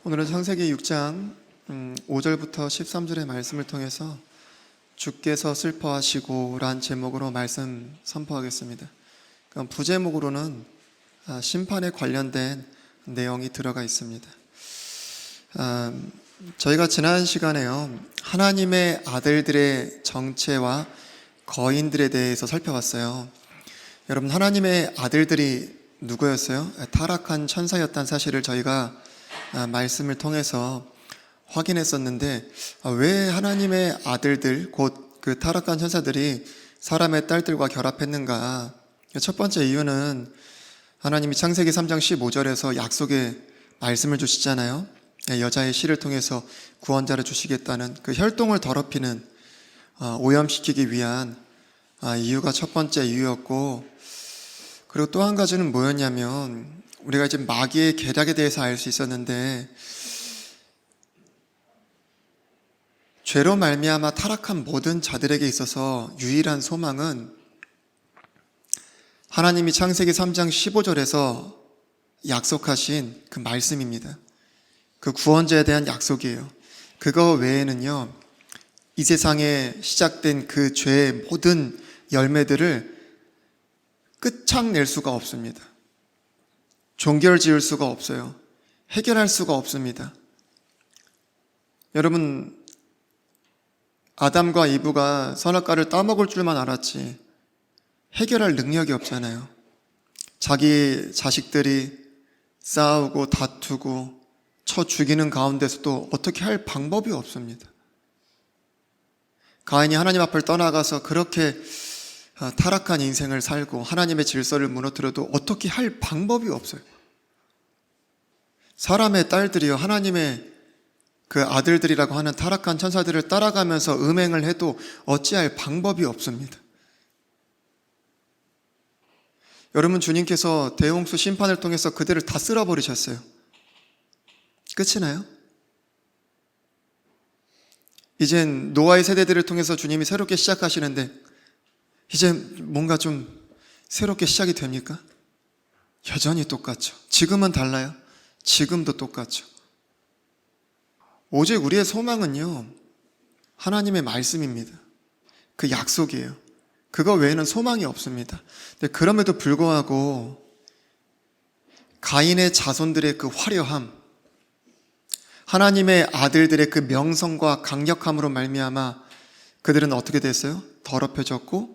오늘은 창세기 6장 5절부터 13절의 말씀을 통해서 주께서 슬퍼하시고 란 제목으로 말씀 선포하겠습니다. 그럼 부제목으로는 심판에 관련된 내용이 들어가 있습니다. 저희가 지난 시간에요, 하나님의 아들들의 정체와 거인들에 대해서 살펴봤어요. 여러분, 하나님의 아들들이 누구였어요? 타락한 천사였다는 사실을 저희가 말씀을 통해서 확인했었는데, 왜 하나님의 아들들, 곧 그 타락한 천사들이 사람의 딸들과 결합했는가? 첫 번째 이유는 하나님이 창세기 3장 15절에서 약속의 말씀을 주시잖아요. 여자의 씨를 통해서 구원자를 주시겠다는 그 혈통을 더럽히는, 오염시키기 위한 이유가 첫 번째 이유였고, 그리고 또 한 가지는 뭐였냐면, 우리가 이제 마귀의 계략에 대해서 알 수 있었는데, 죄로 말미암아 타락한 모든 자들에게 있어서 유일한 소망은 하나님이 창세기 3장 15절에서 약속하신 그 말씀입니다. 그 구원자에 대한 약속이에요. 그거 외에는요, 이 세상에 시작된 그 죄의 모든 열매들을 끝장낼 수가 없습니다. 종결 지을 수가 없어요. 해결할 수가 없습니다. 여러분, 아담과 이브가 선악과를 따먹을 줄만 알았지 해결할 능력이 없잖아요. 자기 자식들이 싸우고 다투고 쳐 죽이는 가운데서도 어떻게 할 방법이 없습니다. 가인이 하나님 앞을 떠나가서 그렇게 타락한 인생을 살고 하나님의 질서를 무너뜨려도 어떻게 할 방법이 없어요. 사람의 딸들이요, 하나님의 그 아들들이라고 하는 타락한 천사들을 따라가면서 음행을 해도 어찌할 방법이 없습니다. 여러분, 주님께서 대홍수 심판을 통해서 그들을 다 쓸어버리셨어요. 끝이 나요? 이젠 노아의 세대들을 통해서 주님이 새롭게 시작하시는데 이제 뭔가 좀 새롭게 시작이 됩니까? 여전히 똑같죠. 지금은 달라요. 지금도 똑같죠. 오직 우리의 소망은요, 하나님의 말씀입니다. 그 약속이에요. 그거 외에는 소망이 없습니다. 근데 그럼에도 불구하고 가인의 자손들의 그 화려함, 하나님의 아들들의 그 명성과 강력함으로 말미암아 그들은 어떻게 됐어요? 더럽혀졌고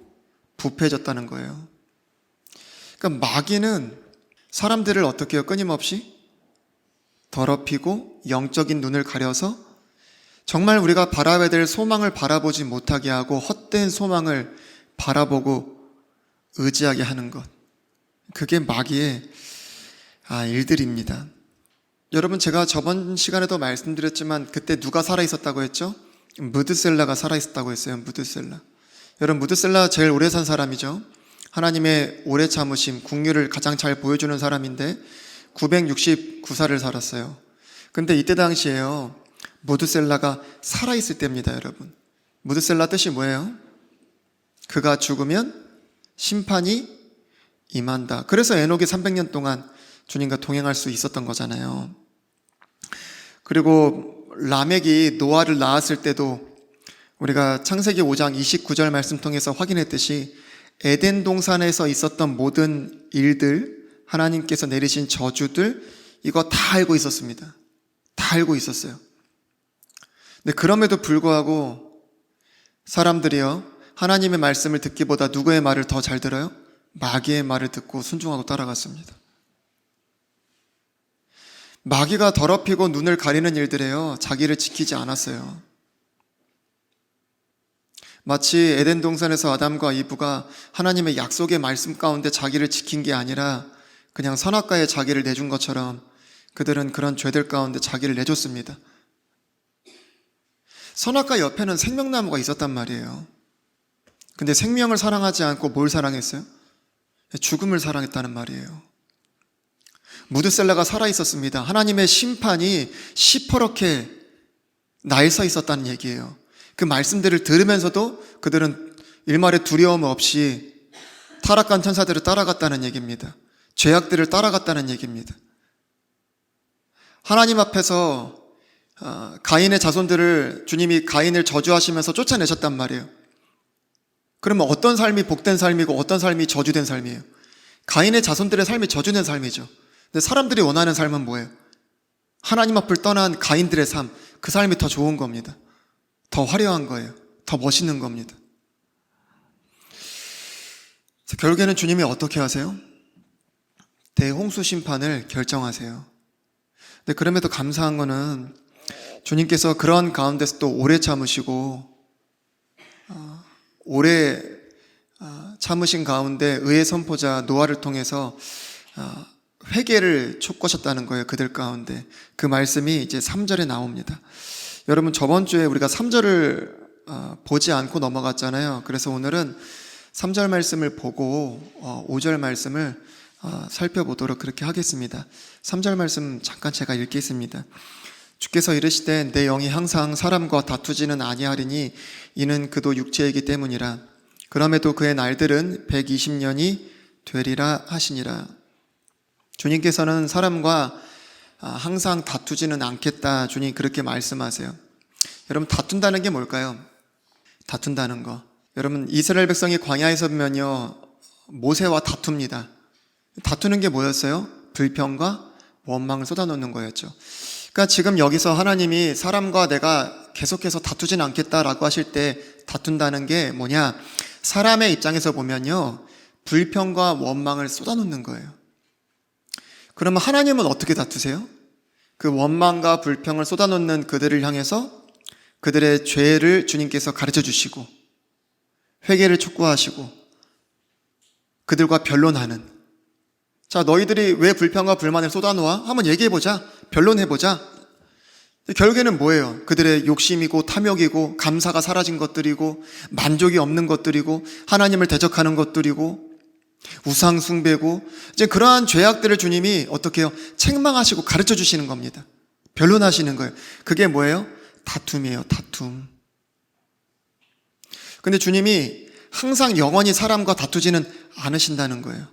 부패해졌다는 거예요. 그러니까 마귀는 사람들을 어떻게 해요? 끊임없이 더럽히고 영적인 눈을 가려서 정말 우리가 바라봐야 될 소망을 바라보지 못하게 하고 헛된 소망을 바라보고 의지하게 하는 것, 그게 마귀의 일들입니다. 여러분, 제가 저번 시간에도 말씀드렸지만 그때 누가 살아있었다고 했죠? 무드셀라가 살아있었다고 했어요. 무드셀라. 여러분, 무드셀라 제일 오래 산 사람이죠. 하나님의 오래 참으심, 긍휼을 가장 잘 보여주는 사람인데 969살을 살았어요. 근데 이때 당시에요, 무드셀라가 살아있을 때입니다. 여러분, 무드셀라 뜻이 뭐예요? 그가 죽으면 심판이 임한다. 그래서 에녹이 300년 동안 주님과 동행할 수 있었던 거잖아요. 그리고 라멕이 노아를 낳았을 때도 우리가 창세기 5장 29절 말씀 통해서 확인했듯이 에덴 동산에서 있었던 모든 일들, 하나님께서 내리신 저주들, 이거 다 알고 있었습니다. 다 알고 있었어요. 근데 그럼에도 불구하고 사람들이요, 하나님의 말씀을 듣기보다 누구의 말을 더 잘 들어요? 마귀의 말을 듣고 순종하고 따라갔습니다. 마귀가 더럽히고 눈을 가리는 일들에요, 자기를 지키지 않았어요. 마치 에덴 동산에서 아담과 이브가 하나님의 약속의 말씀 가운데 자기를 지킨 게 아니라 그냥 선악과에 자기를 내준 것처럼 그들은 그런 죄들 가운데 자기를 내줬습니다. 선악과 옆에는 생명나무가 있었단 말이에요. 근데 생명을 사랑하지 않고 뭘 사랑했어요? 죽음을 사랑했다는 말이에요. 무드셀라가 살아있었습니다. 하나님의 심판이 시퍼렇게 날서 있었다는 얘기예요. 그 말씀들을 들으면서도 그들은 일말의 두려움 없이 타락한 천사들을 따라갔다는 얘기입니다. 죄악들을 따라갔다는 얘기입니다. 하나님 앞에서 가인의 자손들을 주님이 가인을 저주하시면서 쫓아내셨단 말이에요. 그러면 어떤 삶이 복된 삶이고 어떤 삶이 저주된 삶이에요? 가인의 자손들의 삶이 저주된 삶이죠. 근데 사람들이 원하는 삶은 뭐예요? 하나님 앞을 떠난 가인들의 삶, 그 삶이 더 좋은 겁니다. 더 화려한 거예요. 더 멋있는 겁니다. 결국에는 주님이 어떻게 하세요? 대홍수 심판을 결정하세요. 근데 그럼에도 감사한 거는 주님께서 그런 가운데서 또 오래 참으시고 오래 참으신 가운데 의의 선포자 노아를 통해서 회개를 촉구하셨다는 거예요. 그들 가운데. 그 말씀이 이제 3절에 나옵니다. 여러분, 저번 주에 우리가 3절을 보지 않고 넘어갔잖아요. 그래서 오늘은 3절 말씀을 보고 5절 말씀을 살펴보도록 그렇게 하겠습니다. 3절 말씀 잠깐 제가 읽겠습니다. 주께서 이르시되 내 영이 항상 사람과 다투지는 아니하리니 이는 그도 육체이기 때문이라. 그럼에도 그의 날들은 120년이 되리라 하시니라. 주님께서는 사람과 항상 다투지는 않겠다. 주님 그렇게 말씀하세요. 여러분, 다툰다는 게 뭘까요? 다툰다는 거. 여러분, 이스라엘 백성이 광야에서 보면요, 모세와 다툽니다. 다투는 게 뭐였어요? 불평과 원망을 쏟아놓는 거였죠. 그러니까 지금 여기서 하나님이 사람과 내가 계속해서 다투진 않겠다라고 하실 때 다툰다는 게 뭐냐? 사람의 입장에서 보면요, 불평과 원망을 쏟아놓는 거예요. 그러면 하나님은 어떻게 다투세요? 그 원망과 불평을 쏟아놓는 그들을 향해서 그들의 죄를 주님께서 가르쳐 주시고 회개를 촉구하시고 그들과 변론하는, 자, 너희들이 왜 불평과 불만을 쏟아놓아? 한번 얘기해보자. 변론해보자. 결국에는 뭐예요? 그들의 욕심이고 탐욕이고 감사가 사라진 것들이고 만족이 없는 것들이고 하나님을 대적하는 것들이고 우상 숭배고, 이제 그러한 죄악들을 주님이 어떻게 해요? 책망하시고 가르쳐 주시는 겁니다. 변론하시는 거예요. 그게 뭐예요? 다툼이에요. 다툼. 근데 주님이 항상 영원히 사람과 다투지는 않으신다는 거예요.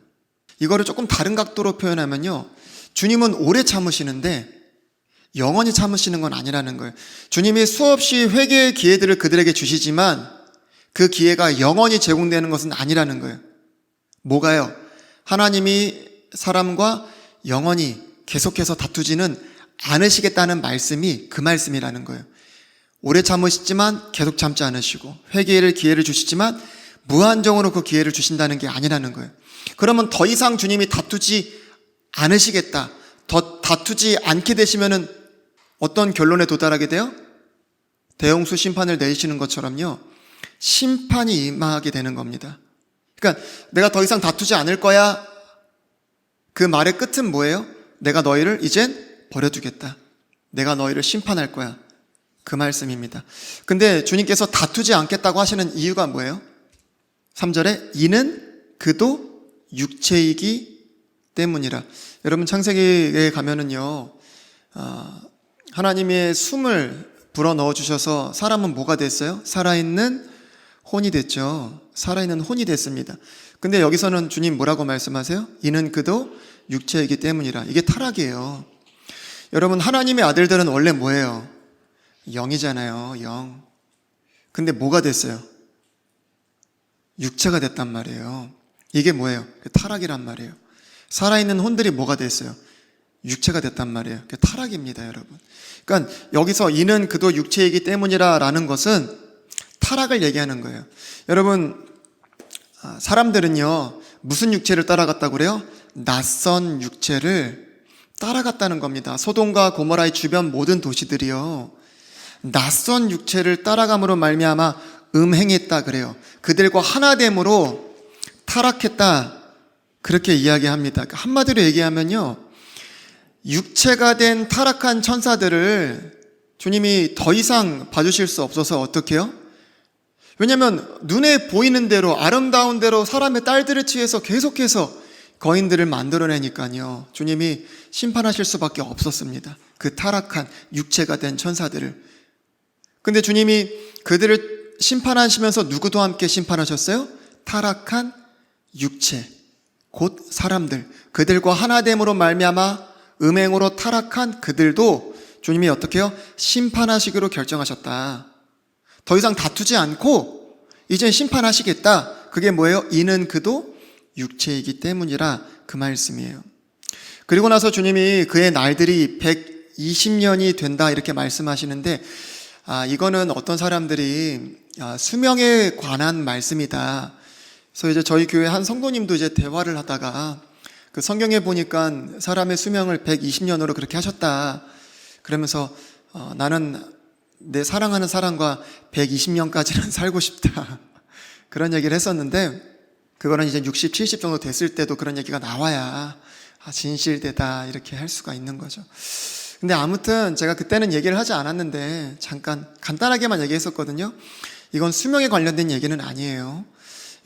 이거를 조금 다른 각도로 표현하면요, 주님은 오래 참으시는데 영원히 참으시는 건 아니라는 거예요. 주님이 수없이 회개의 기회들을 그들에게 주시지만 그 기회가 영원히 제공되는 것은 아니라는 거예요. 뭐가요? 하나님이 사람과 영원히 계속해서 다투지는 않으시겠다는 말씀이 그 말씀이라는 거예요. 오래 참으시지만 계속 참지 않으시고 회개의 기회를 주시지만 무한정으로 그 기회를 주신다는 게 아니라는 거예요. 그러면 더 이상 주님이 다투지 않으시겠다, 더 다투지 않게 되시면은 어떤 결론에 도달하게 돼요? 대홍수 심판을 내리시는 것처럼요, 심판이 임하게 되는 겁니다. 그러니까 내가 더 이상 다투지 않을 거야, 그 말의 끝은 뭐예요? 내가 너희를 이젠 버려두겠다. 내가 너희를 심판할 거야. 그 말씀입니다. 근데 주님께서 다투지 않겠다고 하시는 이유가 뭐예요? 3절에 이는 그도 육체이기 때문이라. 여러분, 창세기에 가면은요, 하나님의 숨을 불어 넣어 주셔서 사람은 뭐가 됐어요? 살아있는 혼이 됐죠. 살아있는 혼이 됐습니다. 근데 여기서는 주님 뭐라고 말씀하세요? 이는 그도 육체이기 때문이라. 이게 타락이에요. 여러분, 하나님의 아들들은 원래 뭐예요? 영이잖아요. 영. 근데 뭐가 됐어요? 육체가 됐단 말이에요. 이게 뭐예요? 타락이란 말이에요. 살아있는 혼들이 뭐가 됐어요? 육체가 됐단 말이에요. 그게 타락입니다, 여러분. 그러니까 여기서 이는 그도 육체이기 때문이라 라는 것은 타락을 얘기하는 거예요. 여러분, 사람들은요, 무슨 육체를 따라갔다고 그래요? 낯선 육체를 따라갔다는 겁니다. 소돔과 고모라의 주변 모든 도시들이요, 낯선 육체를 따라감으로 말미암아 음행했다 그래요. 그들과 하나됨으로 타락했다, 그렇게 이야기합니다. 한마디로 얘기하면요, 육체가 된 타락한 천사들을 주님이 더 이상 봐주실 수 없어서 어떻게 해요? 왜냐하면 눈에 보이는 대로 아름다운 대로 사람의 딸들을 취해서 계속해서 거인들을 만들어내니까요, 주님이 심판하실 수밖에 없었습니다. 그 타락한 육체가 된 천사들을. 근데 주님이 그들을 심판하시면서 누구도 함께 심판하셨어요? 타락한 육체, 곧 사람들, 그들과 하나됨으로 말미암아 음행으로 타락한 그들도 주님이 어떻게 해요? 심판하시기로 결정하셨다. 더 이상 다투지 않고 이제 심판하시겠다. 그게 뭐예요? 이는 그도 육체이기 때문이라 그 말씀이에요. 그리고 나서 주님이 그의 날들이 120년이 된다 이렇게 말씀하시는데 이거는 어떤 사람들이 수명에 관한 말씀이다. 그래서 이제 저희 교회 한 성도님도 이제 대화를 하다가 그 성경에 보니까 사람의 수명을 120년으로 그렇게 하셨다. 그러면서 나는 내 사랑하는 사람과 120년까지는 살고 싶다. 그런 얘기를 했었는데 그거는 이제 60, 70 정도 됐을 때도 그런 얘기가 나와야 진실되다 이렇게 할 수가 있는 거죠. 근데 아무튼 제가 그때는 얘기를 하지 않았는데 잠깐 간단하게만 얘기했었거든요. 이건 수명에 관련된 얘기는 아니에요.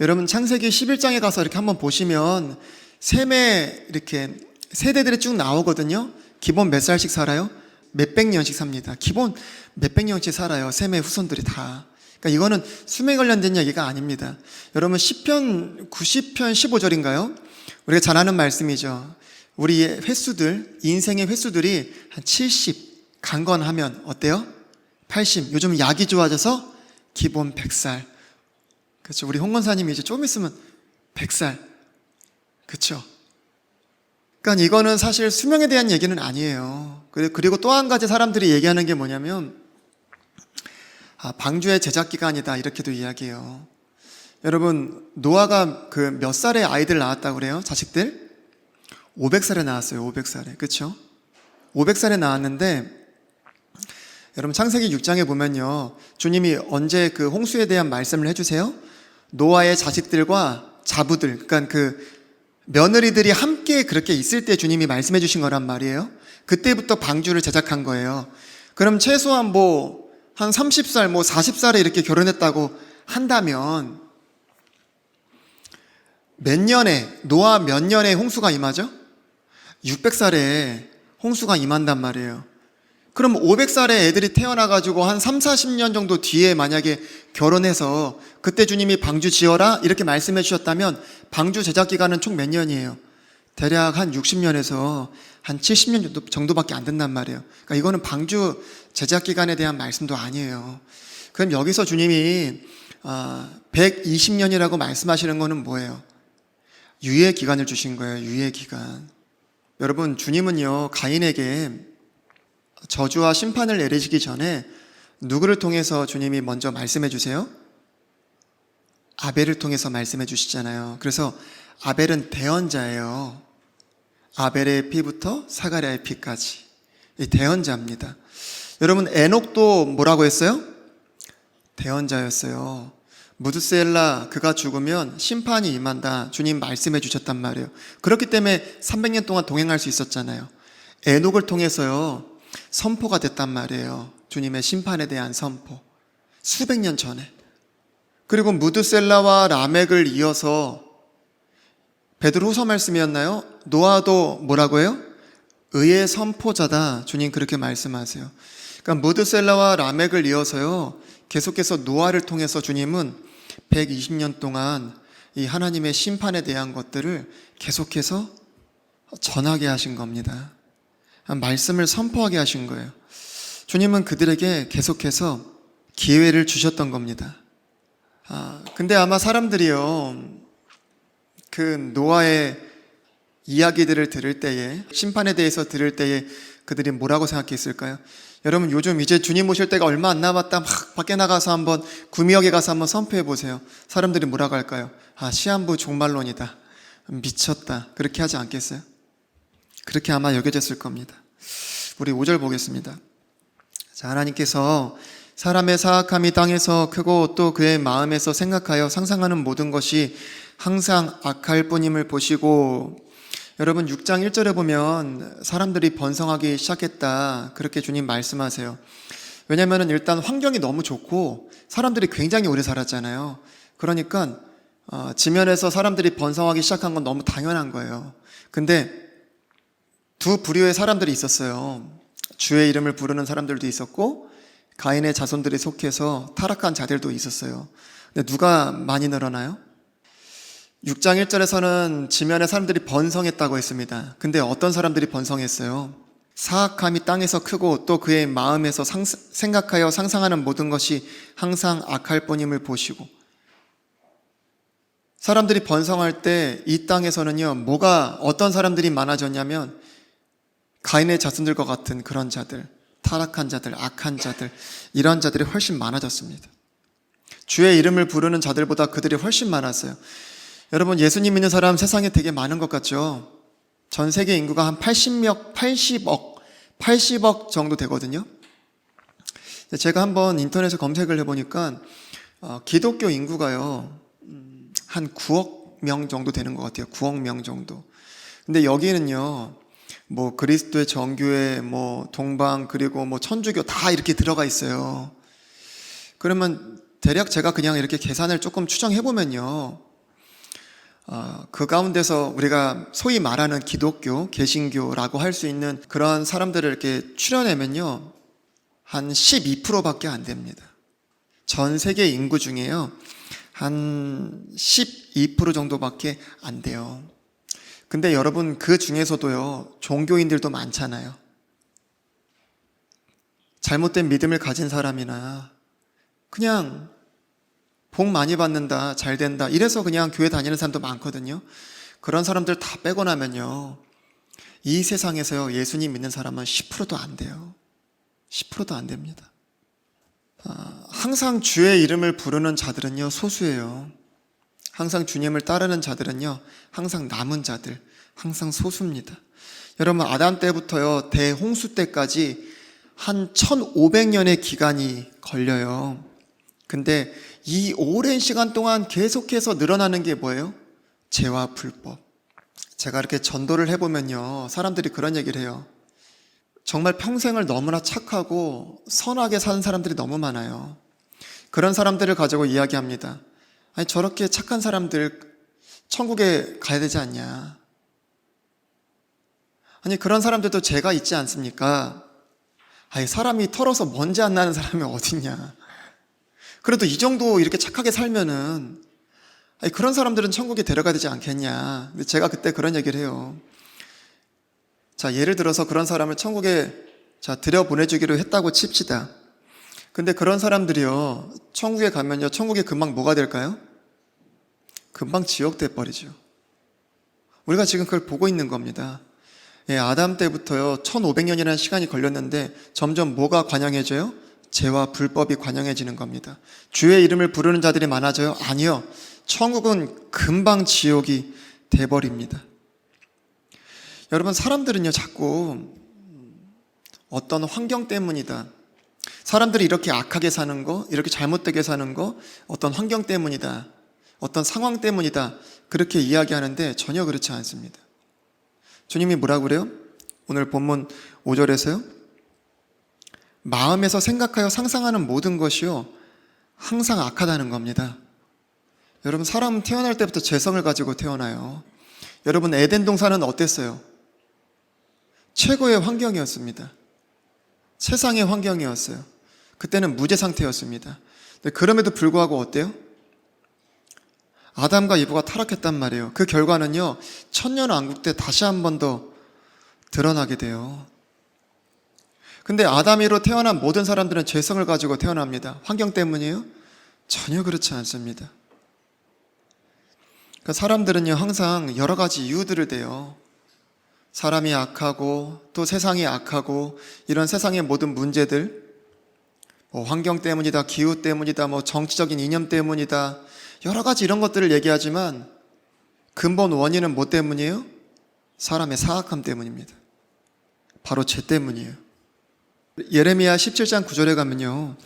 여러분 창세기 11장에 가서 이렇게 한번 보시면 셈의 이렇게 세대들이 쭉 나오거든요. 기본 몇 살씩 살아요? 몇백 년씩 삽니다. 기본 몇백 년씩 살아요. 셈의 후손들이 다. 그러니까 이거는 수명에 관련된 얘기가 아닙니다. 여러분 시편 90편 15절인가요? 우리가 잘 아는 말씀이죠. 우리의 횟수들, 인생의 횟수들이 한 70 강건하면 어때요? 80. 요즘 약이 좋아져서 기본 100살. 그렇죠. 우리 홍건사님이 이제 좀 있으면 100살. 그렇죠. 그러니까 이거는 사실 수명에 대한 얘기는 아니에요. 그리고 또 한 가지 사람들이 얘기하는 게 뭐냐면 방주의 제작 기간이다 이렇게도 이야기해요. 여러분 노아가 그 몇 살에 아이들 낳았다고 그래요? 자식들? 500살에 낳았어요. 500살에. 그렇죠? 500살에 낳았는데 여러분 창세기 6장에 보면요. 주님이 언제 그 홍수에 대한 말씀을 해주세요? 노아의 자식들과 자부들, 그러니까 그 며느리들이 함께 그렇게 있을 때 주님이 말씀해 주신 거란 말이에요. 그때부터 방주를 제작한 거예요. 그럼 최소한 한 30살, 40살에 이렇게 결혼했다고 한다면 노아 몇 년에 홍수가 임하죠? 600살에 홍수가 임한단 말이에요. 그럼 500살에 애들이 태어나가지고 한 3, 40년 정도 뒤에 만약에 결혼해서 그때 주님이 방주 지어라 이렇게 말씀해 주셨다면 방주 제작 기간은 총 몇 년이에요? 대략 한 60년에서 한 70년 정도밖에 안 된단 말이에요. 그러니까 이거는 방주 제작 기간에 대한 말씀도 아니에요. 그럼 여기서 주님이 120년이라고 말씀하시는 거는 뭐예요? 유예 기간을 주신 거예요. 유예 기간. 여러분 주님은요 가인에게 저주와 심판을 내리시기 전에 누구를 통해서 주님이 먼저 말씀해 주세요? 아벨을 통해서 말씀해 주시잖아요. 그래서 아벨은 대언자예요. 아벨의 피부터 사가랴의 피까지 이 대언자입니다. 여러분 에녹도 뭐라고 했어요? 대언자였어요. 무드셀라 그가 죽으면 심판이 임한다. 주님 말씀해 주셨단 말이에요. 그렇기 때문에 300년 동안 동행할 수 있었잖아요. 에녹을 통해서요 선포가 됐단 말이에요. 주님의 심판에 대한 선포. 수백 년 전에. 그리고 무드셀라와 라멕을 이어서 베드로후서 말씀이었나요? 노아도 뭐라고 해요? 의의 선포자다. 주님 그렇게 말씀하세요. 그러니까 무드셀라와 라멕을 이어서요 계속해서 노아를 통해서 주님은 120년 동안 이 하나님의 심판에 대한 것들을 계속해서 전하게 하신 겁니다. 말씀을 선포하게 하신 거예요. 주님은 그들에게 계속해서 기회를 주셨던 겁니다. 근데 아마 사람들이요, 그 노아의 이야기들을 들을 때에, 심판에 대해서 들을 때에 그들이 뭐라고 생각했을까요? 여러분 요즘 이제 주님 오실 때가 얼마 안 남았다 막 밖에 나가서 한번 구미역에 가서 한번 선포해 보세요. 사람들이 뭐라고 할까요? 시한부 종말론이다. 미쳤다. 그렇게 하지 않겠어요? 그렇게 아마 여겨졌을 겁니다. 우리 5절 보겠습니다. 자, 하나님께서 사람의 사악함이 땅에서 크고 또 그의 마음에서 생각하여 상상하는 모든 것이 항상 악할 뿐임을 보시고, 여러분 6장 1절에 보면 사람들이 번성하기 시작했다 그렇게 주님 말씀하세요. 왜냐하면 일단 환경이 너무 좋고 사람들이 굉장히 오래 살았잖아요. 그러니까 지면에서 사람들이 번성하기 시작한 건 너무 당연한 거예요. 근데 두 부류의 사람들이 있었어요. 주의 이름을 부르는 사람들도 있었고 가인의 자손들이 속해서 타락한 자들도 있었어요. 근데 누가 많이 늘어나요? 6장 1절에서는 지면에 사람들이 번성했다고 했습니다. 근데 어떤 사람들이 번성했어요? 사악함이 땅에서 크고 또 그의 마음에서 생각하여 상상하는 모든 것이 항상 악할 뿐임을 보시고, 사람들이 번성할 때 이 땅에서는요, 어떤 사람들이 많아졌냐면 가인의 자손들과 같은 그런 자들, 타락한 자들, 악한 자들, 이런 자들이 훨씬 많아졌습니다. 주의 이름을 부르는 자들보다 그들이 훨씬 많았어요. 여러분, 예수님 믿는 사람 세상에 되게 많은 것 같죠? 전 세계 인구가 한 80억 정도 되거든요. 제가 한번 인터넷에 검색을 해보니까 기독교 인구가요, 한 9억 명 정도 되는 것 같아요. 9억 명 정도. 근데 여기는요, 뭐 그리스도의 정교회, 뭐 동방, 그리고 뭐 천주교 다 이렇게 들어가 있어요. 그러면 대략 제가 그냥 이렇게 계산을 조금 추정해보면요, 그 가운데서 우리가 소위 말하는 기독교, 개신교라고 할 수 있는 그런 사람들을 이렇게 추려내면요, 한 12%밖에 안 됩니다. 전 세계 인구 중에요, 한 12% 정도밖에 안 돼요. 근데 여러분, 그 중에서도요, 종교인들도 많잖아요. 잘못된 믿음을 가진 사람이나 그냥 복 많이 받는다, 잘 된다, 이래서 그냥 교회 다니는 사람도 많거든요. 그런 사람들 다 빼고 나면요, 이 세상에서요, 예수님 믿는 사람은 10%도 안 돼요. 10%도 안 됩니다. 항상 주의 이름을 부르는 자들은요, 소수예요. 항상 주님을 따르는 자들은요, 항상 남은 자들, 항상 소수입니다. 여러분, 아담 때부터요, 대홍수 때까지 한 1500년의 기간이 걸려요. 근데 이 오랜 시간 동안 계속해서 늘어나는 게 뭐예요? 죄와 불법. 제가 이렇게 전도를 해보면요, 사람들이 그런 얘기를 해요. 정말 평생을 너무나 착하고 선하게 사는 사람들이 너무 많아요. 그런 사람들을 가지고 이야기합니다. 아니, 저렇게 착한 사람들 천국에 가야 되지 않냐? 아니, 그런 사람들도 죄가 있지 않습니까? 아니, 사람이 털어서 먼지 안 나는 사람이 어딨냐? 그래도 이 정도 이렇게 착하게 살면은, 아니, 그런 사람들은 천국에 데려가야 되지 않겠냐? 근데 제가 그때 그런 얘기를 해요. 자, 예를 들어서 그런 사람을 천국에 들여보내주기로 했다고 칩시다. 근데 그런 사람들이요, 천국에 가면요, 천국에 금방 뭐가 될까요? 금방 지옥 돼버리죠. 우리가 지금 그걸 보고 있는 겁니다. 예, 아담 때부터요, 1500년이라는 시간이 걸렸는데 점점 뭐가 관영해져요? 죄와 불법이 관영해지는 겁니다. 주의 이름을 부르는 자들이 많아져요? 아니요. 천국은 금방 지옥이 돼버립니다. 여러분, 사람들은요, 자꾸 어떤 환경 때문이다, 사람들이 이렇게 악하게 사는 거, 이렇게 잘못되게 사는 거, 어떤 환경 때문이다, 어떤 상황 때문이다, 그렇게 이야기하는데 전혀 그렇지 않습니다. 주님이 뭐라고 그래요? 오늘 본문 5절에서요, 마음에서 생각하여 상상하는 모든 것이요, 항상 악하다는 겁니다. 여러분, 사람은 태어날 때부터 죄성을 가지고 태어나요. 여러분, 에덴 동산은 어땠어요? 최고의 환경이었습니다. 세상의 환경이었어요. 그때는 무죄 상태였습니다. 그럼에도 불구하고 어때요? 아담과 이브가 타락했단 말이에요. 그 결과는요, 천년왕국 때 다시 한 번 더 드러나게 돼요. 근데 아담이로 태어난 모든 사람들은 죄성을 가지고 태어납니다. 환경 때문이에요? 전혀 그렇지 않습니다. 그러니까 사람들은요, 항상 여러 가지 이유들을 대요. 사람이 악하고 또 세상이 악하고, 이런 세상의 모든 문제들, 뭐 환경 때문이다, 기후 때문이다, 뭐 정치적인 이념 때문이다, 여러 가지 이런 것들을 얘기하지만 근본 원인은 뭐 때문이에요? 사람의 사악함 때문입니다. 바로 죄 때문이에요. 예레미야 17장 9절에 가면요,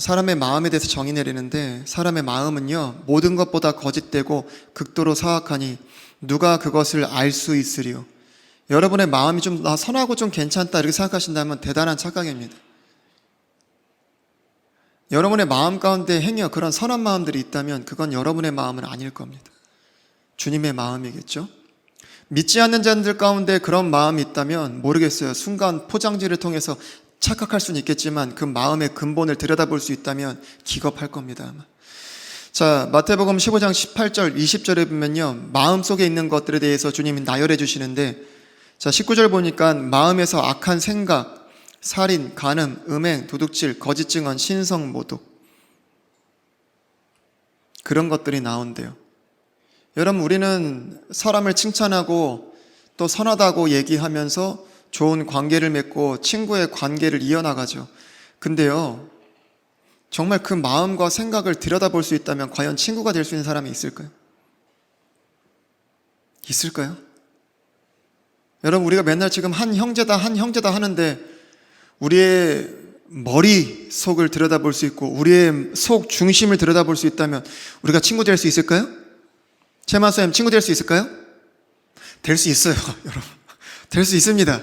사람의 마음에 대해서 정의 내리는데, 사람의 마음은요, 모든 것보다 거짓되고 극도로 사악하니 누가 그것을 알 수 있으리요. 여러분의 마음이 좀 선하고 좀 괜찮다 이렇게 생각하신다면 대단한 착각입니다. 여러분의 마음 가운데 행여 그런 선한 마음들이 있다면 그건 여러분의 마음은 아닐 겁니다. 주님의 마음이겠죠. 믿지 않는 자들 가운데 그런 마음이 있다면 모르겠어요. 순간 포장지를 통해서 착각할 수는 있겠지만 그 마음의 근본을 들여다볼 수 있다면 기겁할 겁니다, 아마. 자, 마태복음 15장 18절, 20절에 보면요, 마음속에 있는 것들에 대해서 주님이 나열해 주시는데, 자, 19절 보니까 마음에서 악한 생각, 살인, 간음, 음행, 도둑질, 거짓 증언, 신성 모독, 그런 것들이 나온대요. 여러분, 우리는 사람을 칭찬하고 또 선하다고 얘기하면서 좋은 관계를 맺고 친구의 관계를 이어나가죠. 근데요, 정말 그 마음과 생각을 들여다볼 수 있다면 과연 친구가 될 수 있는 사람이 있을까요? 있을까요? 여러분, 우리가 맨날 지금 한 형제다 하는데 우리의 머릿속을 들여다볼 수 있고 우리의 속 중심을 들여다볼 수 있다면 우리가 친구 될 수 있을까요? 최만수님, 친구 될 수 있을까요? 될 수 있어요, 여러분. 될 수 있습니다.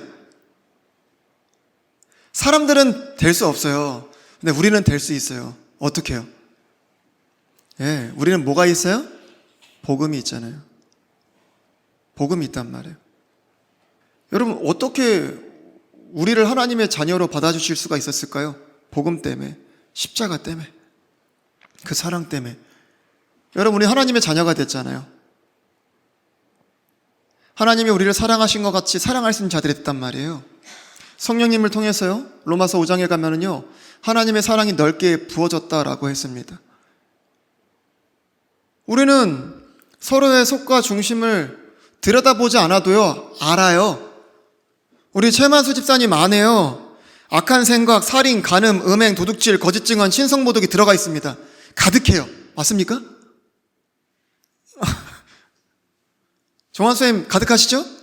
사람들은 될 수 없어요. 근데 우리는 될 수 있어요. 어떻게 해요? 예, 우리는 뭐가 있어요? 복음이 있잖아요. 복음이 있단 말이에요. 여러분, 어떻게 우리를 하나님의 자녀로 받아주실 수가 있었을까요? 복음 때문에, 십자가 때문에, 그 사랑 때문에. 여러분, 우리 하나님의 자녀가 됐잖아요. 하나님이 우리를 사랑하신 것 같이 사랑할 수 있는 자들이 됐단 말이에요. 성령님을 통해서요, 로마서 5장에 가면은요, 하나님의 사랑이 넓게 부어졌다라고 했습니다. 우리는 서로의 속과 중심을 들여다보지 않아도요, 알아요. 우리 최만수 집사님 안에요, 악한 생각, 살인, 간음, 음행, 도둑질, 거짓 증언, 신성모독이 들어가 있습니다. 가득해요. 맞습니까? 정환수님 가득하시죠?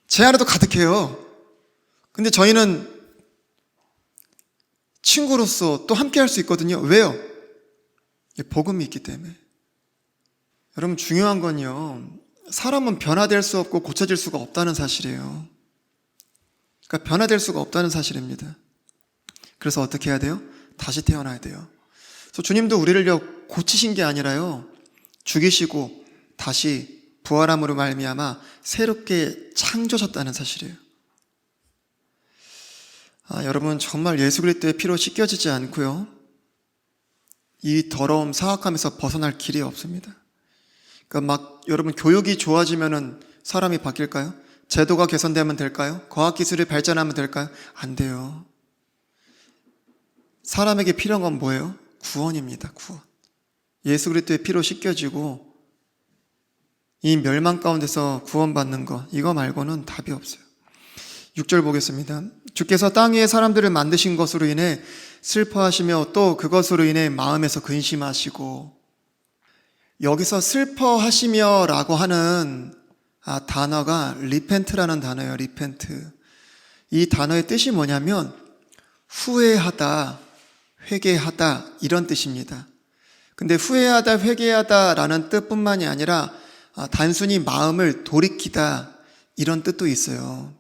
제 안에도 가득해요. 근데 저희는 친구로서 또 함께 할 수 있거든요. 왜요? 복음이 있기 때문에. 여러분, 중요한 건요, 사람은 변화될 수 없고 고쳐질 수가 없다는 사실이에요. 그러니까 변화될 수가 없다는 사실입니다. 그래서 어떻게 해야 돼요? 다시 태어나야 돼요. 그래서 주님도 우리를 고치신 게 아니라요, 죽이시고 다시 부활함으로 말미암아 새롭게 창조하셨다는 사실이에요. 여러분, 정말 예수 그리스도의 피로 씻겨지지 않고요, 이 더러움 사악함에서 벗어날 길이 없습니다. 그러니까 여러분, 교육이 좋아지면은 사람이 바뀔까요? 제도가 개선되면 될까요? 과학기술이 발전하면 될까요? 안 돼요. 사람에게 필요한 건 뭐예요? 구원입니다. 구원. 예수 그리스도의 피로 씻겨지고 이 멸망 가운데서 구원받는 것, 이거 말고는 답이 없어요. 6절 보겠습니다. 주께서 땅 위에 사람들을 만드신 것으로 인해 슬퍼하시며 또 그것으로 인해 마음에서 근심하시고, 여기서 슬퍼하시며 라고 하는 단어가 리펜트라는 단어예요. 리펜트. 이 단어의 뜻이 뭐냐면 후회하다, 회개하다, 이런 뜻입니다. 근데 후회하다, 회개하다라는 뜻뿐만이 아니라 단순히 마음을 돌이키다, 이런 뜻도 있어요.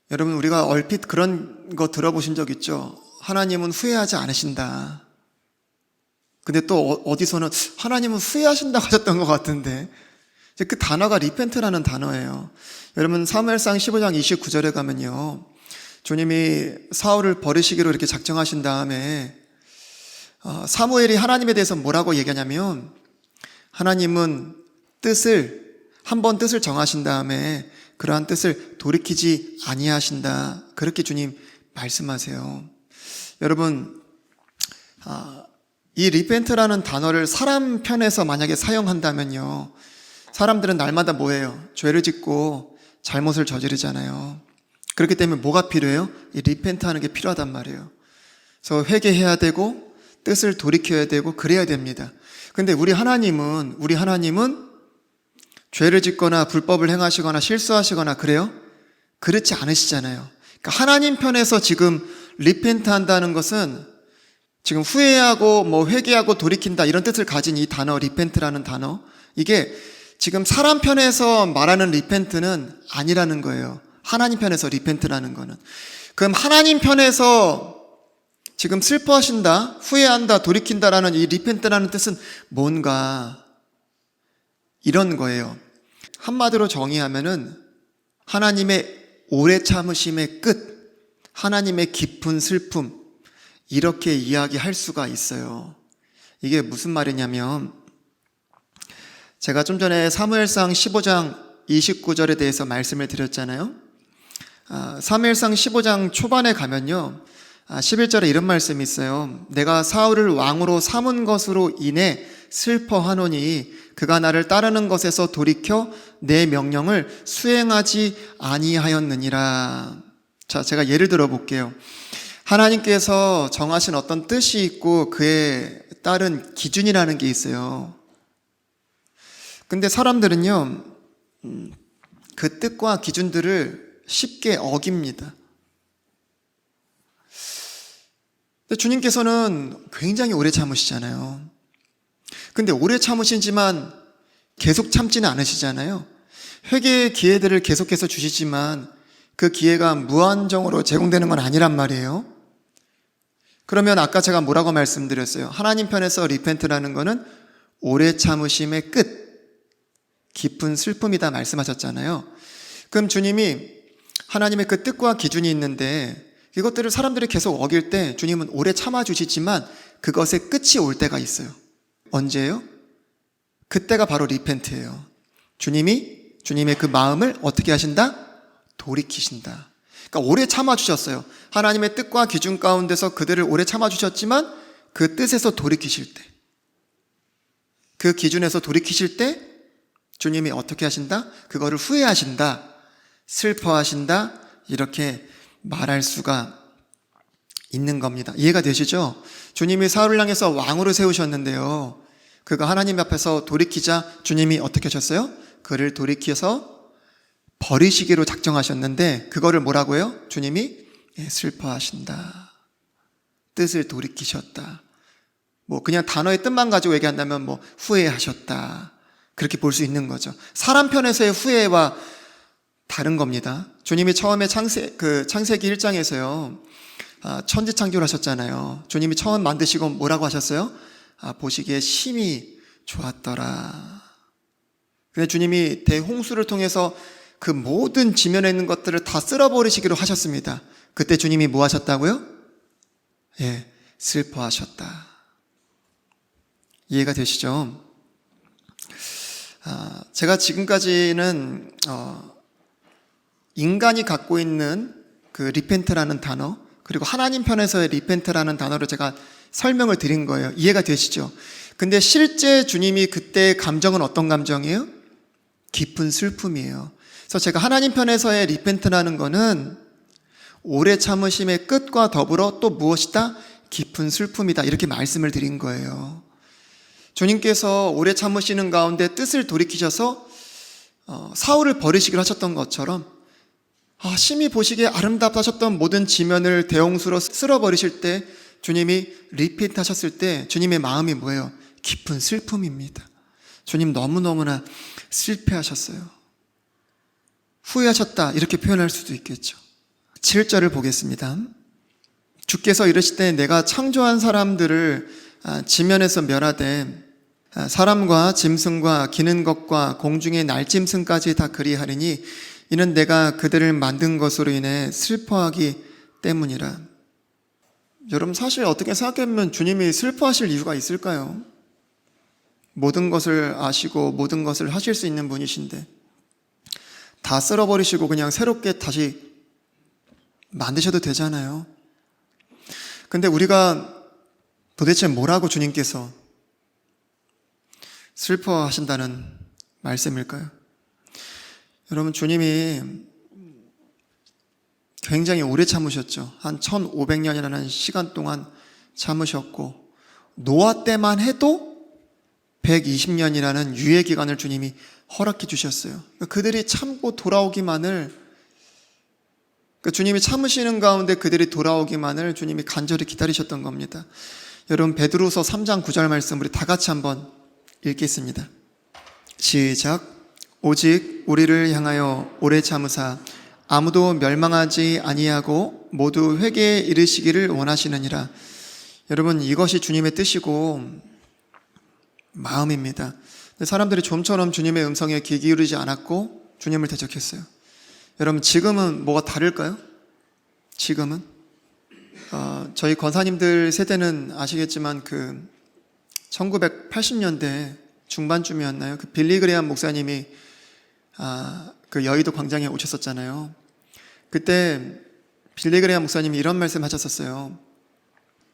여러분, 우리가 얼핏 그런 거 들어보신 적 있죠? 하나님은 후회하지 않으신다. 근데 또 어디서는 하나님은 후회하신다고 하셨던 것 같은데, 그 단어가 리펜트라는 단어예요. 여러분, 사무엘상 15장 29절에 가면요, 주님이 사울을 버리시기로 이렇게 작정하신 다음에 사무엘이 하나님에 대해서 뭐라고 얘기하냐면, 하나님은 한번 뜻을 정하신 다음에 그러한 뜻을 돌이키지 아니하신다, 그렇게 주님 말씀하세요. 여러분, 이 리펜트라는 단어를 사람 편에서 만약에 사용한다면요, 사람들은 날마다 뭐예요? 죄를 짓고 잘못을 저지르잖아요. 그렇기 때문에 뭐가 필요해요? 이 리펜트하는 게 필요하단 말이에요. 그래서 회개해야 되고 뜻을 돌이켜야 되고 그래야 됩니다. 근데 우리 하나님은 죄를 짓거나 불법을 행하시거나 실수하시거나 그래요? 그렇지 않으시잖아요. 그러니까 하나님 편에서 지금 리펜트 한다는 것은 지금 후회하고 회개하고 돌이킨다, 이런 뜻을 가진 이 단어, 리펜트라는 단어, 이게 지금 사람 편에서 말하는 리펜트는 아니라는 거예요. 하나님 편에서 리펜트라는 거는. 그럼 하나님 편에서 지금 슬퍼하신다, 후회한다, 돌이킨다라는 이 리펜트라는 뜻은 뭔가, 이런 거예요. 한마디로 정의하면은 하나님의 오래 참으심의 끝, 하나님의 깊은 슬픔, 이렇게 이야기할 수가 있어요. 이게 무슨 말이냐면, 제가 좀 전에 사무엘상 15장 29절에 대해서 말씀을 드렸잖아요. 사무엘상 15장 초반에 가면요, 11절에 이런 말씀이 있어요. 내가 사울을 왕으로 삼은 것으로 인해 슬퍼하노니 그가 나를 따르는 것에서 돌이켜 내 명령을 수행하지 아니하였느니라. 자, 제가 예를 들어 볼게요. 하나님께서 정하신 어떤 뜻이 있고 그에 따른 기준이라는 게 있어요. 근데 사람들은요, 그 뜻과 기준들을 쉽게 어깁니다. 근데 주님께서는 굉장히 오래 참으시잖아요. 근데 오래 참으시지만 계속 참지는 않으시잖아요. 회개의 기회들을 계속해서 주시지만 그 기회가 무한정으로 제공되는 건 아니란 말이에요. 그러면 아까 제가 뭐라고 말씀드렸어요? 하나님 편에서 리펜트라는 거는 오래 참으심의 끝, 깊은 슬픔이다 말씀하셨잖아요. 그럼 주님이 하나님의 그 뜻과 기준이 있는데 이것들을 사람들이 계속 어길 때 주님은 오래 참아주시지만 그것의 끝이 올 때가 있어요. 언제예요? 그때가 바로 리펜트예요. 주님의 그 마음을 어떻게 하신다? 돌이키신다. 그러니까 오래 참아주셨어요. 하나님의 뜻과 기준 가운데서 그들을 오래 참아주셨지만 그 뜻에서 돌이키실 때, 그 기준에서 돌이키실 때 주님이 어떻게 하신다? 그거를 후회하신다, 슬퍼하신다, 이렇게 말할 수가 있는 겁니다. 이해가 되시죠? 주님이 사울을 향해서 왕으로 세우셨는데요, 그가 하나님 앞에서 돌이키자 주님이 어떻게 하셨어요? 그를 돌이켜서 버리시기로 작정하셨는데 그거를 뭐라고 해요? 주님이 슬퍼하신다, 뜻을 돌이키셨다. 뭐 그냥 단어의 뜻만 가지고 얘기한다면 뭐 후회하셨다, 그렇게 볼 수 있는 거죠. 사람 편에서의 후회와 다른 겁니다. 주님이 처음에 창세기 1장에서요, 천지창조를 하셨잖아요. 주님이 처음 만드시고 뭐라고 하셨어요? 보시기에 심히 좋았더라. 근데 주님이 대홍수를 통해서 그 모든 지면에 있는 것들을 다 쓸어버리시기로 하셨습니다. 그때 주님이 뭐 하셨다고요? 슬퍼하셨다. 이해가 되시죠? 제가 지금까지는 인간이 갖고 있는 그 리펜트라는 단어, 그리고 하나님 편에서의 리펜트라는 단어를 제가 설명을 드린 거예요. 이해가 되시죠? 근데 실제 주님이 그때 감정은 어떤 감정이에요? 깊은 슬픔이에요. 그래서 제가 하나님 편에서의 리펜트라는 거는 오래 참으심의 끝과 더불어 또 무엇이다? 깊은 슬픔이다, 이렇게 말씀을 드린 거예요. 주님께서 오래 참으시는 가운데 뜻을 돌이키셔서 사울을 버리시기로 하셨던 것처럼 심히 보시기에 아름답다셨던 모든 지면을 대홍수로 쓸어버리실 때 주님이 리피트 하셨을 때 주님의 마음이 뭐예요? 깊은 슬픔입니다. 주님 너무너무나 실패하셨어요. 후회하셨다, 이렇게 표현할 수도 있겠죠. 7절을 보겠습니다. 주께서 이르시되 내가 창조한 사람들을 지면에서 멸하되 사람과 짐승과 기는 것과 공중의 날짐승까지 다 그리하리니 이는 내가 그들을 만든 것으로 인해 슬퍼하기 때문이라. 여러분, 사실 어떻게 생각해보면 주님이 슬퍼하실 이유가 있을까요? 모든 것을 아시고 모든 것을 하실 수 있는 분이신데 다 쓸어버리시고 그냥 새롭게 다시 만드셔도 되잖아요. 근데 우리가 도대체 뭐라고 주님께서 슬퍼하신다는 말씀일까요? 여러분, 주님이 굉장히 오래 참으셨죠. 한 1500년이라는 시간 동안 참으셨고 노아 때만 해도 120년이라는 유예 기간을 주님이 허락해 주셨어요. 그들이 참고 돌아오기만을, 주님이 참으시는 가운데 그들이 돌아오기만을 주님이 간절히 기다리셨던 겁니다. 여러분, 베드로서 3장 9절 말씀 우리 다 같이 한번 읽겠습니다. 시작. 오직 우리를 향하여 오래 참으사 아무도 멸망하지 아니하고 모두 회개에 이르시기를 원하시느니라. 여러분, 이것이 주님의 뜻이고 마음입니다. 사람들이 좀처럼 주님의 음성에 귀 기울이지 않았고 주님을 대적했어요. 여러분, 지금은 뭐가 다를까요? 지금은 저희 권사님들 세대는 아시겠지만 1980년대 중반쯤이었나요? 그 빌리 그레이엄 목사님이 그 여의도 광장에 오셨었잖아요. 그때 빌리 그레이엄 목사님이 이런 말씀 하셨었어요.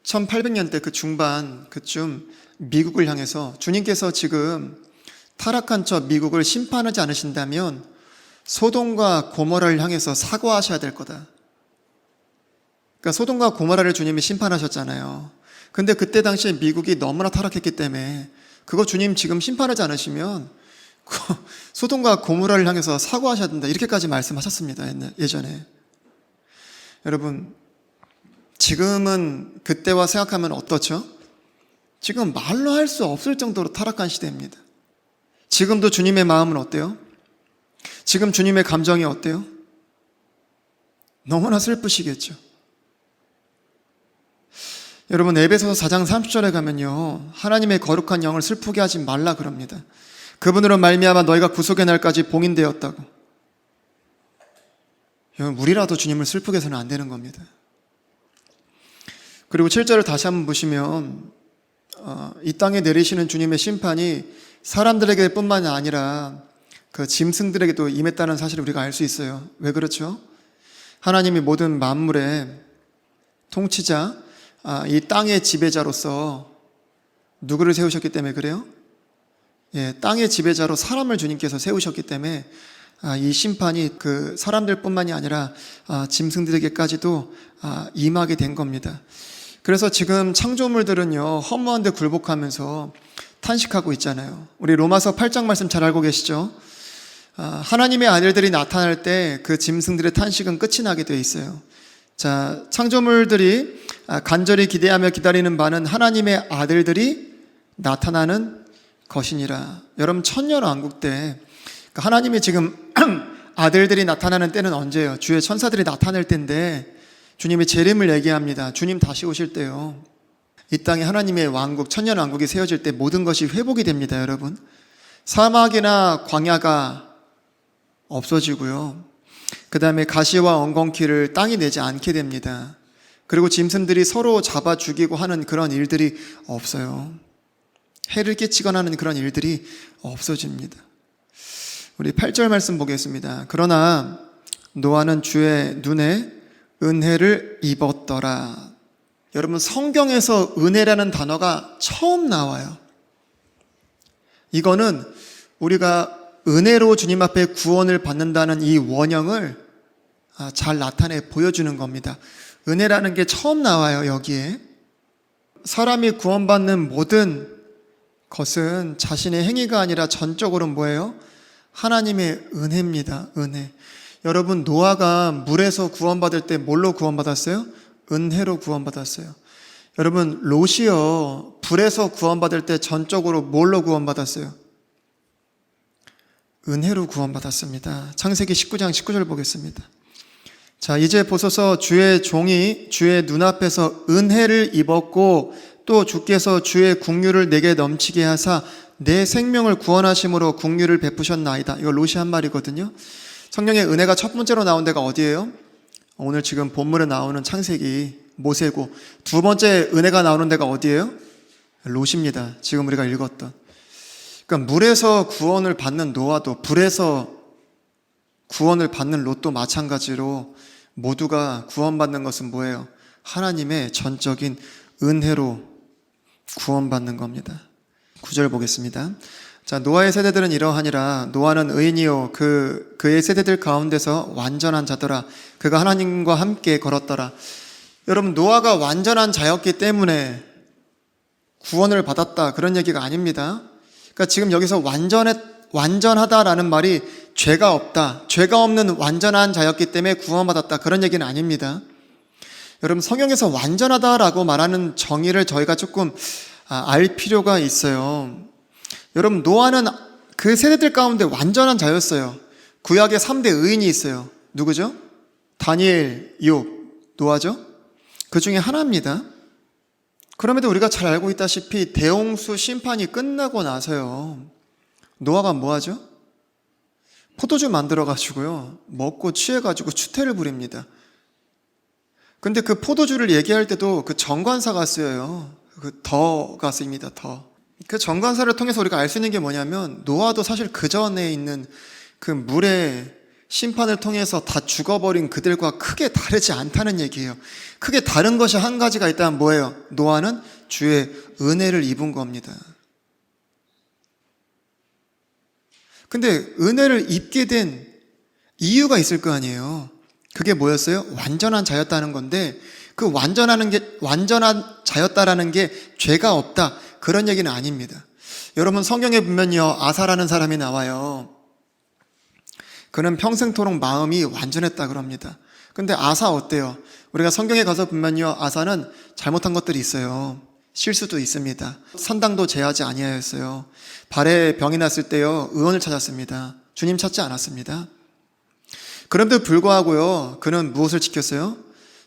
1800년대 그 중반 그쯤 미국을 향해서 주님께서 지금 타락한 저 미국을 심판하지 않으신다면 소돔과 고모라를 향해서 사과하셔야 될 거다. 그러니까 소돔과 고모라를 주님이 심판하셨잖아요. 근데 그때 당시에 미국이 너무나 타락했기 때문에 그거 주님 지금 심판하지 않으시면 소돔과 고모라를 향해서 사과하셔야 된다. 이렇게까지 말씀하셨습니다. 예전에. 여러분, 지금은 그때와 생각하면 어떻죠? 지금 말로 할 수 없을 정도로 타락한 시대입니다. 지금도 주님의 마음은 어때요? 지금 주님의 감정이 어때요? 너무나 슬프시겠죠. 여러분, 에베소서 4장 30절에 가면요, 하나님의 거룩한 영을 슬프게 하지 말라 그럽니다. 그분으로 말미암아 너희가 구속의 날까지 봉인되었다고. 여러분, 우리라도 주님을 슬프게 해서는 안 되는 겁니다. 그리고 7절을 다시 한번 보시면 이 땅에 내리시는 주님의 심판이 사람들에게 뿐만이 아니라 그 짐승들에게도 임했다는 사실을 우리가 알 수 있어요. 왜 그렇죠? 하나님이 모든 만물의 통치자, 이 땅의 지배자로서 누구를 세우셨기 때문에 그래요? 땅의 지배자로 사람을 주님께서 세우셨기 때문에 이 심판이 그 사람들뿐만이 아니라 짐승들에게까지도 임하게 된 겁니다. 그래서 지금 창조물들은요, 허무한데 굴복하면서 탄식하고 있잖아요. 우리 로마서 8장 말씀 잘 알고 계시죠? 하나님의 아들들이 나타날 때 그 짐승들의 탄식은 끝이 나게 되어 있어요. 자, 창조물들이 간절히 기대하며 기다리는 바는 하나님의 아들들이 나타나는 것이니라. 여러분, 천년왕국 때 하나님이 지금 아들들이 나타나는 때는 언제예요? 주의 천사들이 나타날 때인데 주님이 재림을 얘기합니다. 주님 다시 오실 때요, 이 땅에 하나님의 왕국, 천년왕국이 세워질 때 모든 것이 회복이 됩니다. 여러분, 사막이나 광야가 없어지고요, 그 다음에 가시와 엉겅퀴를 땅이 내지 않게 됩니다. 그리고 짐승들이 서로 잡아 죽이고 하는 그런 일들이 없어요. 해를 끼치거나 하는 그런 일들이 없어집니다. 우리 8절 말씀 보겠습니다. 그러나 노아는 주의 눈에 은혜를 입었더라. 여러분, 성경에서 은혜라는 단어가 처음 나와요. 이거는 우리가 은혜로 주님 앞에 구원을 받는다는 이 원형을 잘 나타내 보여주는 겁니다. 은혜라는 게 처음 나와요, 여기에. 사람이 구원받는 모든 것은 자신의 행위가 아니라 전적으로 뭐예요? 하나님의 은혜입니다. 은혜. 여러분, 노아가 물에서 구원받을 때 뭘로 구원받았어요? 은혜로 구원받았어요. 여러분, 롯이요, 불에서 구원받을 때 전적으로 뭘로 구원받았어요? 은혜로 구원받았습니다. 창세기 19장 19절 보겠습니다. 자, 이제 보소서 주의 종이 주의 눈앞에서 은혜를 입었고 또 주께서 주의 국류를 내게 넘치게 하사 내 생명을 구원하심으로 국류를 베푸셨나이다. 이거 롯이 한 말이거든요. 성경에 은혜가 첫 번째로 나온 데가 어디예요? 오늘 지금 본문에 나오는 창세기, 모세고, 두 번째 은혜가 나오는 데가 어디예요? 롯입니다. 지금 우리가 읽었던. 그러니까 물에서 구원을 받는 노아도, 불에서 구원을 받는 롯도 마찬가지로 모두가 구원받는 것은 뭐예요? 하나님의 전적인 은혜로 구원받는 겁니다. 9절 보겠습니다. 자, 노아의 세대들은 이러하니라. 노아는 의인이요 그의 세대들 가운데서 완전한 자더라. 그가 하나님과 함께 걸었더라. 여러분, 노아가 완전한 자였기 때문에 구원을 받았다, 그런 얘기가 아닙니다. 그러니까 지금 여기서 완전하다라는 말이 죄가 없다, 죄가 없는 완전한 자였기 때문에 구원받았다, 그런 얘기는 아닙니다. 여러분, 성경에서 완전하다라고 말하는 정의를 저희가 조금 알 필요가 있어요. 여러분, 노아는 그 세대들 가운데 완전한 자였어요. 구약에 3대 의인이 있어요. 누구죠? 다니엘, 욥, 노아죠? 그 중에 하나입니다. 그럼에도 우리가 잘 알고 있다시피 대홍수 심판이 끝나고 나서요, 노아가 뭐하죠? 포도주 만들어가지고요, 먹고 취해가지고 추태를 부립니다. 근데 그 포도주를 얘기할 때도 그 정관사가 쓰여요. 그 더가 쓰입니다. 더. 그 정관사를 통해서 우리가 알 수 있는 게 뭐냐면 노아도 사실 그 전에 있는 그 물의 심판을 통해서 다 죽어버린 그들과 크게 다르지 않다는 얘기예요. 크게 다른 것이 한 가지가 있다면 뭐예요? 노아는 주의 은혜를 입은 겁니다. 근데 은혜를 입게 된 이유가 있을 거 아니에요. 그게 뭐였어요? 완전한 자였다는 건데, 그 완전한 자였다라는 게 죄가 없다, 그런 얘기는 아닙니다. 여러분, 성경에 보면요, 아사라는 사람이 나와요. 그는 평생토록 마음이 완전했다 그럽니다. 근데 아사 어때요? 우리가 성경에 가서 보면요, 아사는 잘못한 것들이 있어요. 실수도 있습니다. 선당도 제하지 아니하였어요. 발에 병이 났을 때요, 의원을 찾았습니다. 주님 찾지 않았습니다. 그럼에도 불구하고요, 그는 무엇을 지켰어요?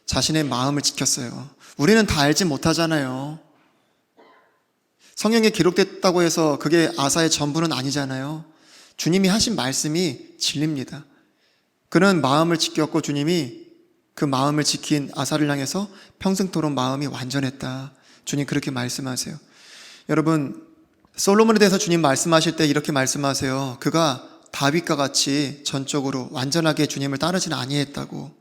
자신의 마음을 지켰어요. 우리는 다 알지 못하잖아요. 성경에 기록됐다고 해서 그게 아사의 전부는 아니잖아요. 주님이 하신 말씀이 진리입니다. 그는 마음을 지켰고 주님이 그 마음을 지킨 아사를 향해서 평생토록 마음이 완전했다. 주님 그렇게 말씀하세요. 여러분, 솔로몬에 대해서 주님 말씀하실 때 이렇게 말씀하세요. 그가 다윗과 같이 전적으로 완전하게 주님을 따르지는 아니했다고.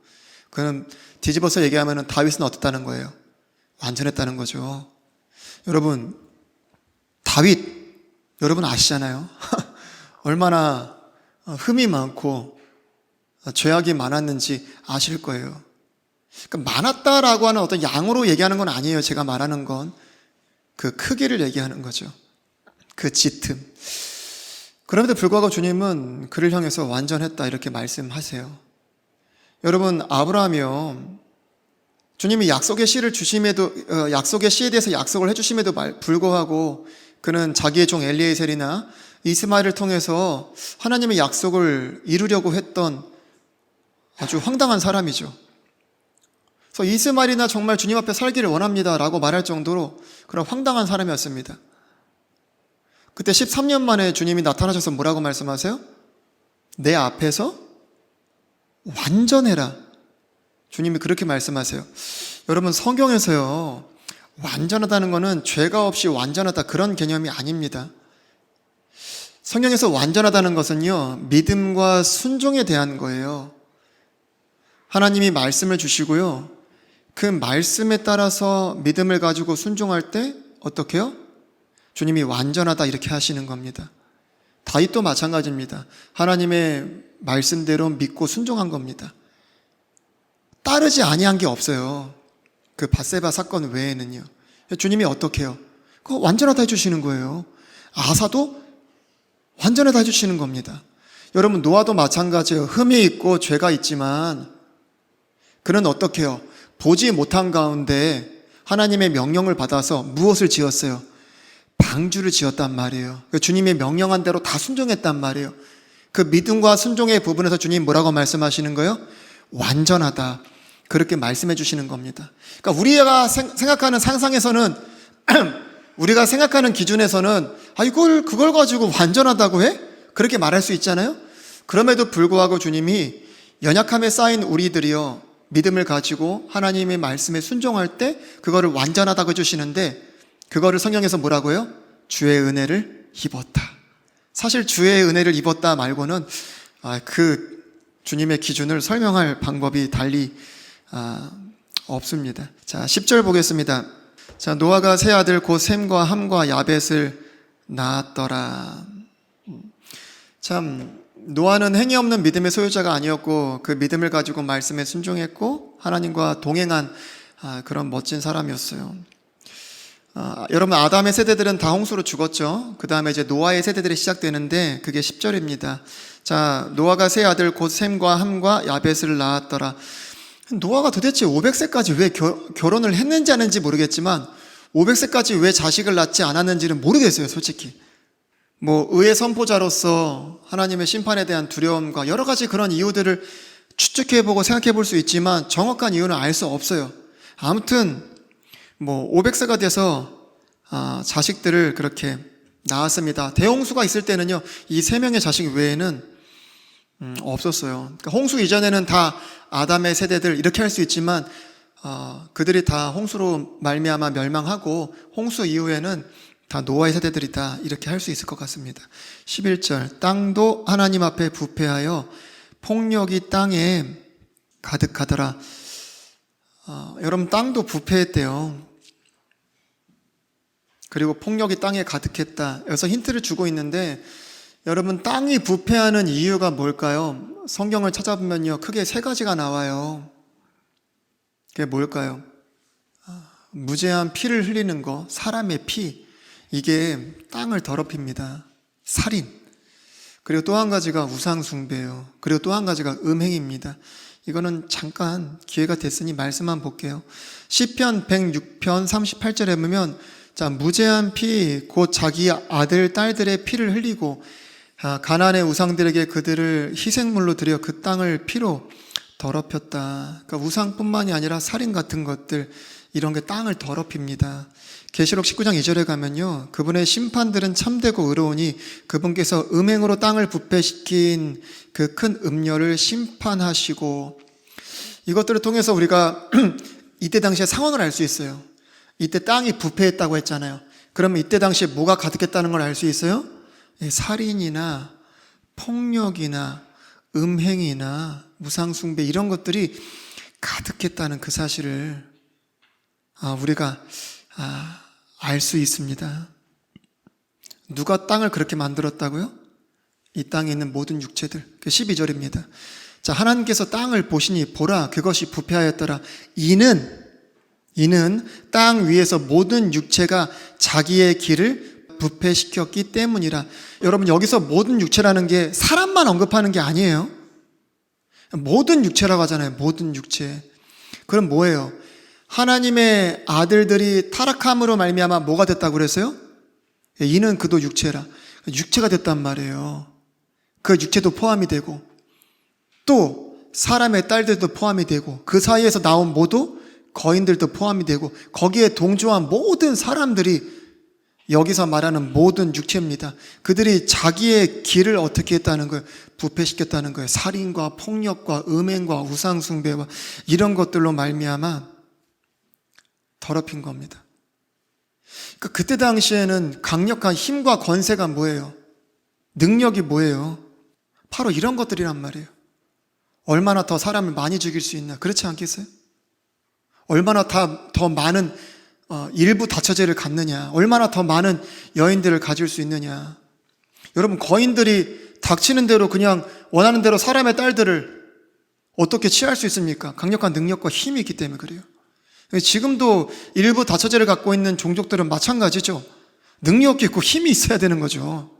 그는 뒤집어서 얘기하면 다윗은 어땠다는 거예요? 완전했다는 거죠. 여러분, 다윗 여러분 아시잖아요. 얼마나 흠이 많고 죄악이 많았는지 아실 거예요. 그러니까 많았다라고 하는 어떤 양으로 얘기하는 건 아니에요. 제가 말하는 건 그 크기를 얘기하는 거죠. 그 짙음. 그럼에도 불구하고 주님은 그를 향해서 완전했다 이렇게 말씀하세요. 여러분, 아브라함이요, 주님이 약속의 씨를 주심에도, 약속의 씨에 대해서 약속을 해주심에도 불구하고 그는 자기의 종 엘리에셀이나 이스마엘을 통해서 하나님의 약속을 이루려고 했던 아주 황당한 사람이죠. 그래서 이스마엘이나 정말 주님 앞에 살기를 원합니다 라고 말할 정도로 그런 황당한 사람이었습니다. 그때 13년 만에 주님이 나타나셔서 뭐라고 말씀하세요? 내 앞에서 완전해라. 주님이 그렇게 말씀하세요. 여러분, 성경에서요, 완전하다는 것은 죄가 없이 완전하다 그런 개념이 아닙니다. 성경에서 완전하다는 것은요, 믿음과 순종에 대한 거예요. 하나님이 말씀을 주시고요, 그 말씀에 따라서 믿음을 가지고 순종할 때 어떻게 해요? 주님이 완전하다 이렇게 하시는 겁니다. 다윗도 마찬가지입니다. 하나님의 말씀대로 믿고 순종한 겁니다. 따르지 아니한 게 없어요. 그 밧세바 사건 외에는요. 주님이 어떻게 해요? 그거 완전하다 해주시는 거예요. 아사도 완전하다 해주시는 겁니다. 여러분, 노아도 마찬가지예요. 흠이 있고 죄가 있지만 그는 어떻게 해요? 보지 못한 가운데 하나님의 명령을 받아서 무엇을 지었어요? 방주를 지었단 말이에요. 주님의 명령한 대로 다 순종했단 말이에요. 그 믿음과 순종의 부분에서 주님 뭐라고 말씀하시는 거예요? 완전하다. 그렇게 말씀해 주시는 겁니다. 그러니까 우리가 생각하는 상상에서는 우리가 생각하는 기준에서는 그걸 가지고 완전하다고 해? 그렇게 말할 수 있잖아요. 그럼에도 불구하고 주님이 연약함에 쌓인 우리들이요, 믿음을 가지고 하나님의 말씀에 순종할 때 그거를 완전하다고 해주시는데, 그거를 성경에서 뭐라고요? 주의 은혜를 입었다. 사실 주의 은혜를 입었다 말고는 그 주님의 기준을 설명할 방법이 달리 없습니다. 자, 10절 보겠습니다. 자, 노아가 세 아들 곧 셈과 함과 야벳을 낳았더라. 참, 노아는 행위 없는 믿음의 소유자가 아니었고 그 믿음을 가지고 말씀에 순종했고 하나님과 동행한 그런 멋진 사람이었어요. 여러분, 아담의 세대들은 다 홍수로 죽었죠. 그 다음에 이제 노아의 세대들이 시작되는데 그게 10절입니다. 자, 노아가 세 아들 곧 셈과 함과 야벳을 낳았더라. 노아가 도대체 500세까지 왜 결혼을 했는지 안 했는지 모르겠지만 500세까지 왜 자식을 낳지 않았는지는 모르겠어요, 솔직히. 의의 선포자로서 하나님의 심판에 대한 두려움과 여러 가지 그런 이유들을 추측해보고 생각해볼 수 있지만 정확한 이유는 알 수 없어요. 아무튼 500세가 돼서 자식들을 그렇게 낳았습니다. 대홍수가 있을 때는요, 이 세 명의 자식 외에는 없었어요. 그러니까 홍수 이전에는 다 아담의 세대들 이렇게 할 수 있지만 그들이 다 홍수로 말미암아 멸망하고 홍수 이후에는 다 노아의 세대들이다 이렇게 할 수 있을 것 같습니다. 11절 땅도 하나님 앞에 부패하여 폭력이 땅에 가득하더라. 여러분 땅도 부패했대요. 그리고 폭력이 땅에 가득했다. 여기서 힌트를 주고 있는데 여러분 땅이 부패하는 이유가 뭘까요? 성경을 찾아보면요 크게 세 가지가 나와요. 그게 뭘까요? 무죄한 피를 흘리는 거, 사람의 피, 이게 땅을 더럽힙니다. 살인. 그리고 또 한 가지가 우상숭배예요. 그리고 또 한 가지가 음행입니다. 이거는 잠깐 기회가 됐으니 말씀만 볼게요. 시편 106편 38절에 보면 자, 무죄한 피, 곧 자기 아들, 딸들의 피를 흘리고 가나안의 우상들에게 그들을 희생물로 드려 그 땅을 피로 더럽혔다. 그러니까 우상뿐만이 아니라 살인 같은 것들, 이런 게 땅을 더럽힙니다. 계시록 19장 2절에 가면요, 그분의 심판들은 참되고 의로우니 그분께서 음행으로 땅을 부패시킨 그 큰 음녀를 심판하시고, 이것들을 통해서 우리가 이때 당시의 상황을 알 수 있어요. 이때 땅이 부패했다고 했잖아요. 그러면 이때 당시에 뭐가 가득했다는 걸 알 수 있어요? 살인이나 폭력이나 음행이나 우상숭배 이런 것들이 가득했다는 그 사실을 우리가 알 수 있습니다. 누가 땅을 그렇게 만들었다고요? 이 땅에 있는 모든 육체들. 12절입니다. 자, 하나님께서 땅을 보시니 보라 그것이 부패하였더라. 이는 땅 위에서 모든 육체가 자기의 길을 부패시켰기 때문이라. 여러분 여기서 모든 육체라는 게 사람만 언급하는 게 아니에요. 모든 육체라고 하잖아요. 모든 육체. 그럼 뭐예요? 하나님의 아들들이 타락함으로 말미암아 뭐가 됐다고 그랬어요? 이는 그도 육체라. 육체가 됐단 말이에요. 그 육체도 포함이 되고 또 사람의 딸들도 포함이 되고 그 사이에서 나온 모두 거인들도 포함이 되고 거기에 동조한 모든 사람들이 여기서 말하는 모든 육체입니다. 그들이 자기의 길을 어떻게 했다는 거예요? 부패시켰다는 거예요. 살인과 폭력과 음행과 우상숭배와 이런 것들로 말미암아 더럽힌 겁니다. 그러니까 그때 당시에는 강력한 힘과 권세가 뭐예요? 능력이 뭐예요? 바로 이런 것들이란 말이에요. 얼마나 더 사람을 많이 죽일 수 있나? 그렇지 않겠어요? 얼마나 더 많은 일부 다처제를 갖느냐, 얼마나 더 많은 여인들을 가질 수 있느냐. 여러분 거인들이 닥치는 대로 그냥 원하는 대로 사람의 딸들을 어떻게 취할 수 있습니까? 강력한 능력과 힘이 있기 때문에 그래요. 지금도 일부 다처제를 갖고 있는 종족들은 마찬가지죠. 능력이 있고 힘이 있어야 되는 거죠.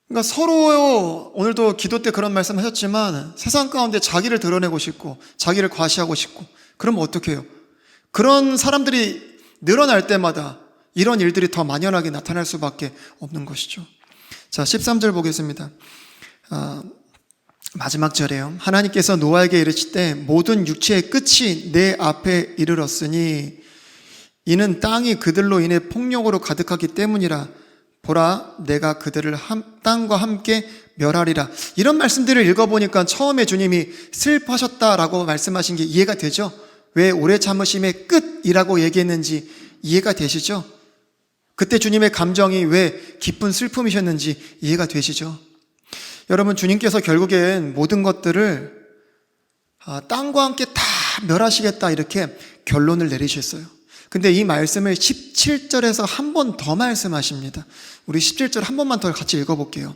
그러니까 서로 오늘도 기도 때 그런 말씀 하셨지만 세상 가운데 자기를 드러내고 싶고 자기를 과시하고 싶고 그러면 어떻게 해요? 그런 사람들이 늘어날 때마다 이런 일들이 더 만연하게 나타날 수밖에 없는 것이죠. 자, 13절 보겠습니다. 마지막 절에요. 하나님께서 노아에게 이르시되 모든 육체의 끝이 내 앞에 이르렀으니 이는 땅이 그들로 인해 폭력으로 가득하기 때문이라. 보라 내가 그들을 땅과 함께 멸하리라. 이런 말씀들을 읽어보니까 처음에 주님이 슬퍼하셨다라고 말씀하신 게 이해가 되죠? 왜 오래 참으심의 끝이라고 얘기했는지 이해가 되시죠? 그때 주님의 감정이 왜 기쁜 슬픔이셨는지 이해가 되시죠? 여러분 주님께서 결국엔 모든 것들을 땅과 함께 다 멸하시겠다 이렇게 결론을 내리셨어요. 근데 이 말씀을 17절에서 한 번 더 말씀하십니다. 우리 17절 한 번만 더 같이 읽어볼게요.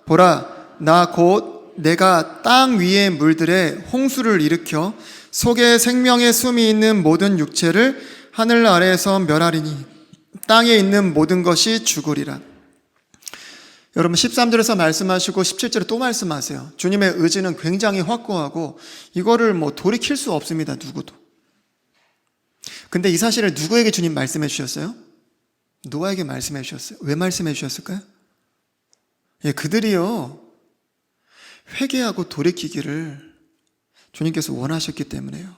보라 나 곧 내가 땅 위의 물들에 홍수를 일으켜 속에 생명의 숨이 있는 모든 육체를 하늘 아래에서 멸하리니 땅에 있는 모든 것이 죽으리라. 여러분 13절에서 말씀하시고 17절에 또 말씀하세요. 주님의 의지는 굉장히 확고하고 이거를 돌이킬 수 없습니다. 누구도. 근데 이 사실을 누구에게 주님 말씀해 주셨어요? 노아에게 말씀해 주셨어요. 왜 말씀해 주셨을까요? 그들이요 회개하고 돌이키기를 주님께서 원하셨기 때문에요.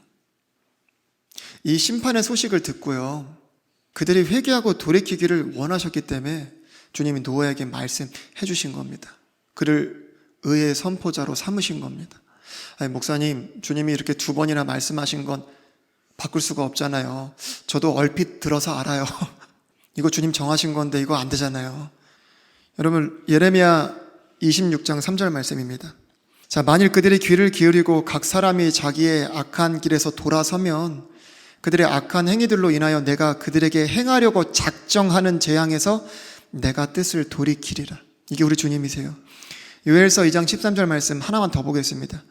이 심판의 소식을 듣고요 그들이 회개하고 돌이키기를 원하셨기 때문에 주님이 노아에게 말씀해 주신 겁니다. 그를 의의 선포자로 삼으신 겁니다. 아니, 목사님 주님이 이렇게 두 번이나 말씀하신 건 바꿀 수가 없잖아요. 저도 얼핏 들어서 알아요. 이거 주님 정하신 건데 이거 안 되잖아요. 여러분, 예레미야 26장 3절 말씀입니다. 자, 만일 그들이 귀를 기울이고 각 사람이 자기의 악한 길에서 돌아서면 그들의 악한 행위들로 인하여 내가 그들에게 행하려고 작정하는 재앙에서 내가 뜻을 돌이키리라. 이게 우리 주님이세요. 요엘서 2장 13절 말씀 하나만 더 보겠습니다.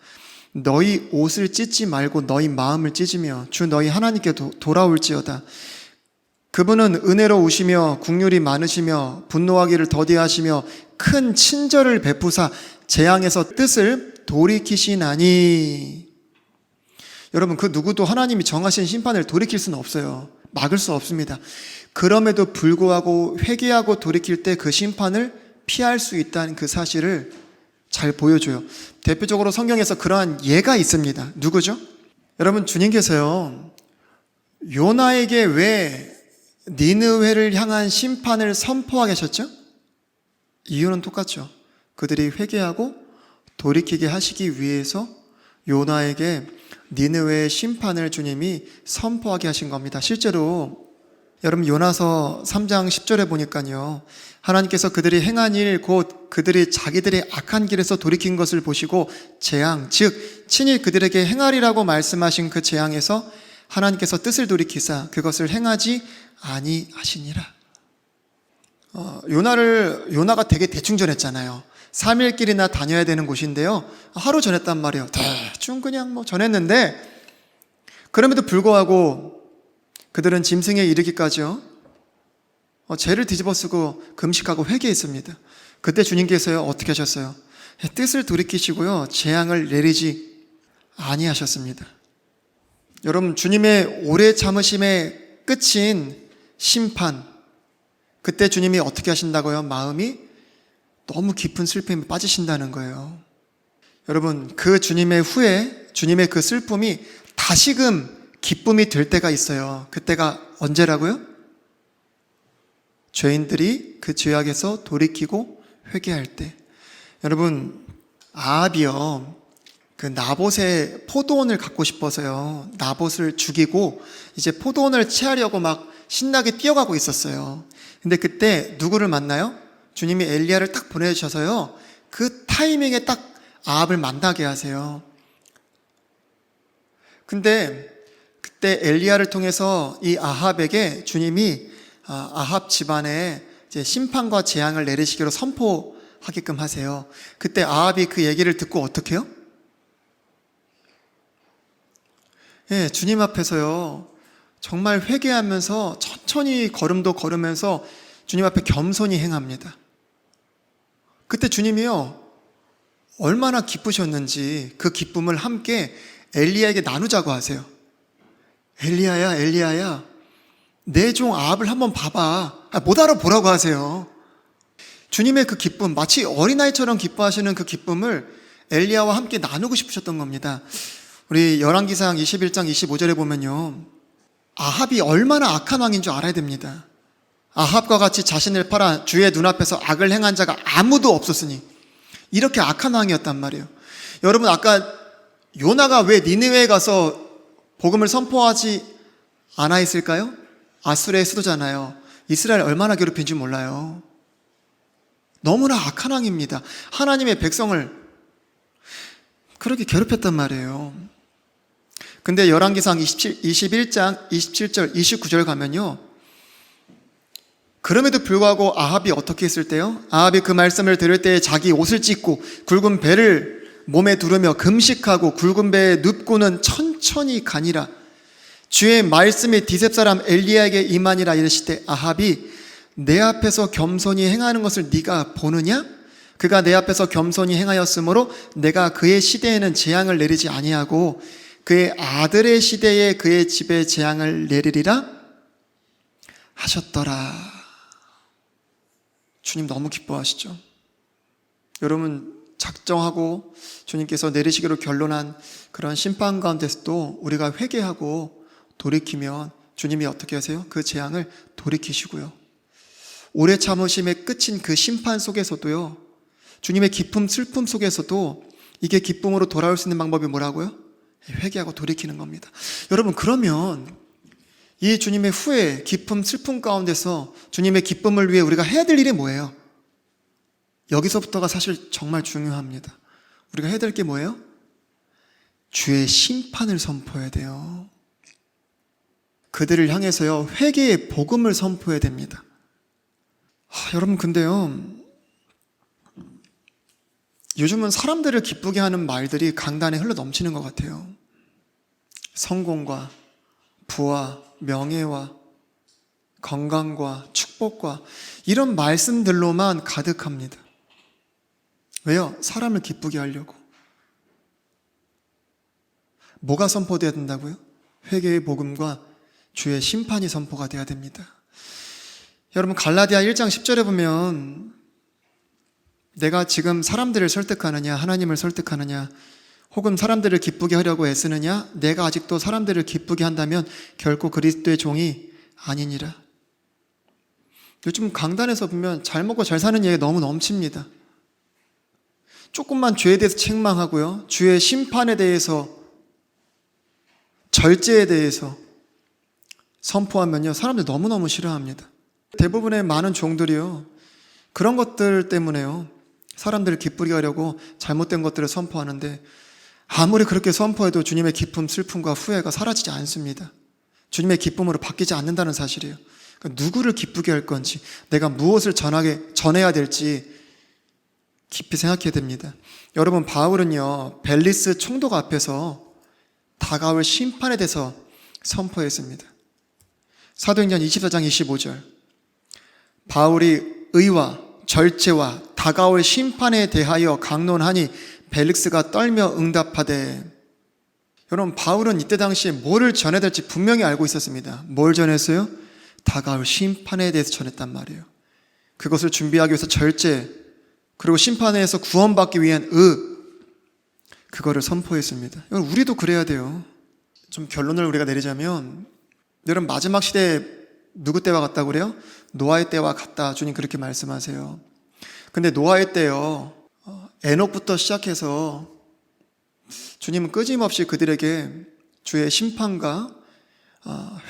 너희 옷을 찢지 말고 너희 마음을 찢으며 주 너희 하나님께 돌아올지어다. 그분은 은혜로우시며 국률이 많으시며 분노하기를 더디하시며 큰 친절을 베푸사 재앙에서 뜻을 돌이키시나니. 여러분, 그 누구도 하나님이 정하신 심판을 돌이킬 수는 없어요. 막을 수 없습니다. 그럼에도 불구하고 회개하고 돌이킬 때 그 심판을 피할 수 있다는 그 사실을 잘 보여줘요. 대표적으로 성경에서 그러한 예가 있습니다. 누구죠? 여러분, 주님께서요, 요나에게 왜 니느웨를 향한 심판을 선포하게 하셨죠? 이유는 똑같죠. 그들이 회개하고 돌이키게 하시기 위해서 요나에게 니느웨의 심판을 주님이 선포하게 하신 겁니다. 실제로 여러분, 요나서 3장 10절에 보니까요, 하나님께서 그들이 행한 일 곧 그들이 자기들의 악한 길에서 돌이킨 것을 보시고 재앙, 즉 친히 그들에게 행하리라고 말씀하신 그 재앙에서 하나님께서 뜻을 돌이키사 그것을 행하지 아니하시니라. 요나가 되게 대충 전했잖아요. 3일길이나 다녀야 되는 곳인데요, 하루 전했단 말이에요. 대충 그냥 전했는데, 그럼에도 불구하고 그들은 짐승에 이르기까지요, 죄를 뒤집어쓰고 금식하고 회개했습니다. 그때 주님께서요, 어떻게 하셨어요? 뜻을 돌이키시고요, 재앙을 내리지 아니하셨습니다. 여러분, 주님의 오래 참으심의 끝인 심판, 그때 주님이 어떻게 하신다고요? 마음이 너무 깊은 슬픔에 빠지신다는 거예요. 여러분, 그 주님의 후에 주님의 그 슬픔이 다시금 기쁨이 될 때가 있어요. 그때가 언제라고요? 죄인들이 그 죄악에서 돌이키고 회개할 때. 여러분, 아합이요, 그 나봇의 포도원을 갖고 싶어서요, 나봇을 죽이고 이제 포도원을 채하려고 막 신나게 뛰어가고 있었어요. 근데 그때 누구를 만나요? 주님이 엘리야를 딱 보내주셔서요, 그 타이밍에 딱 아합을 만나게 하세요. 근데 그때 엘리야를 통해서 이 아합에게 주님이 아합 집안에 이제 심판과 재앙을 내리시기로 선포하게끔 하세요. 그때 아합이 그 얘기를 듣고 어떻게 해요? 예, 주님 앞에서요, 정말 회개하면서 천천히 걸음도 걸으면서 주님 앞에 겸손히 행합니다. 그때 주님이요, 얼마나 기쁘셨는지 그 기쁨을 함께 엘리야에게 나누자고 하세요. 엘리야야, 엘리야야, 내 종 아합을 한번 봐봐. 못 알아보라고 하세요. 주님의 그 기쁨, 마치 어린아이처럼 기뻐하시는 그 기쁨을 엘리야와 함께 나누고 싶으셨던 겁니다. 우리 열왕기상 21장 25절에 보면요, 아합이 얼마나 악한 왕인 줄 알아야 됩니다. 아합과 같이 자신을 팔아 주의 눈앞에서 악을 행한 자가 아무도 없었으니, 이렇게 악한 왕이었단 말이에요. 여러분, 아까 요나가 왜 니느웨에 가서 복음을 선포하지 않아 있을까요? 아수르의 수도잖아요. 이스라엘 얼마나 괴롭힌 줄 몰라요. 너무나 악한 왕입니다. 하나님의 백성을 그렇게 괴롭혔단 말이에요. 근데 열왕기상 21장 27절 29절 가면요, 그럼에도 불구하고 아합이 어떻게 했을 때요? 아합이 그 말씀을 들을 때에 자기 옷을 찢고 굵은 배를 몸에 두르며 금식하고 굵은 배에 눕고는 천천히 가니라. 주의 말씀이 디셉 사람 엘리야에게 임하니라 이르시되 아합이 내 앞에서 겸손히 행하는 것을 네가 보느냐? 그가 내 앞에서 겸손히 행하였으므로 내가 그의 시대에는 재앙을 내리지 아니하고 그의 아들의 시대에 그의 집에 재앙을 내리리라 하셨더라. 주님 너무 기뻐하시죠? 여러분, 작정하고 주님께서 내리시기로 결론한 그런 심판 가운데서도 우리가 회개하고 돌이키면 주님이 어떻게 하세요? 그 재앙을 돌이키시고요, 오래 참으심의 끝인 그 심판 속에서도요, 주님의 기쁨, 슬픔 속에서도 이게 기쁨으로 돌아올 수 있는 방법이 뭐라고요? 회개하고 돌이키는 겁니다. 여러분, 그러면 이 주님의 후회, 기쁨, 슬픔 가운데서 주님의 기쁨을 위해 우리가 해야 될 일이 뭐예요? 여기서부터가 사실 정말 중요합니다. 우리가 해야 될 게 뭐예요? 주의 심판을 선포해야 돼요. 그들을 향해서요, 회개의 복음을 선포해야 됩니다. 여러분, 근데요, 요즘은 사람들을 기쁘게 하는 말들이 강단에 흘러 넘치는 것 같아요. 성공과 부와 명예와 건강과 축복과 이런 말씀들로만 가득합니다. 왜요? 사람을 기쁘게 하려고. 뭐가 선포되어야 된다고요? 회개의 복음과 주의 심판이 선포가 되어야 됩니다. 여러분, 갈라디아 1장 10절에 보면 내가 지금 사람들을 설득하느냐, 하나님을 설득하느냐, 혹은 사람들을 기쁘게 하려고 애쓰느냐, 내가 아직도 사람들을 기쁘게 한다면 결코 그리스도의 종이 아니니라. 요즘 강단에서 보면 잘 먹고 잘 사는 얘기가 너무 넘칩니다. 조금만 죄에 대해서 책망하고요, 주의 심판에 대해서, 절제에 대해서 선포하면요, 사람들 너무너무 싫어합니다. 대부분의 많은 종들이요, 그런 것들 때문에요, 사람들을 기쁘게 하려고 잘못된 것들을 선포하는데, 아무리 그렇게 선포해도 주님의 기쁨, 슬픔과 후회가 사라지지 않습니다. 주님의 기쁨으로 바뀌지 않는다는 사실이에요. 그러니까 누구를 기쁘게 할 건지, 내가 무엇을 전해야 될지 깊이 생각해야 됩니다. 여러분, 바울은요, 벨리스 총독 앞에서 다가올 심판에 대해서 선포했습니다. 사도행전 24장 25절. 바울이 의와 절제와 다가올 심판에 대하여 강론하니 벨릭스가 떨며 응답하되. 여러분, 바울은 이때 당시에 뭐를 전해야 될지 분명히 알고 있었습니다. 뭘 전했어요? 다가올 심판에 대해서 전했단 말이에요. 그것을 준비하기 위해서 절제, 그리고 심판에서 구원받기 위한 그거를 선포했습니다. 여러분, 우리도 그래야 돼요. 좀 결론을 우리가 내리자면, 여러분, 마지막 시대에 누구 때와 같다고 그래요? 노아의 때와 같다. 주님 그렇게 말씀하세요. 근데 노아의 때요, 에녹부터 시작해서 주님은 끊임없이 그들에게 주의 심판과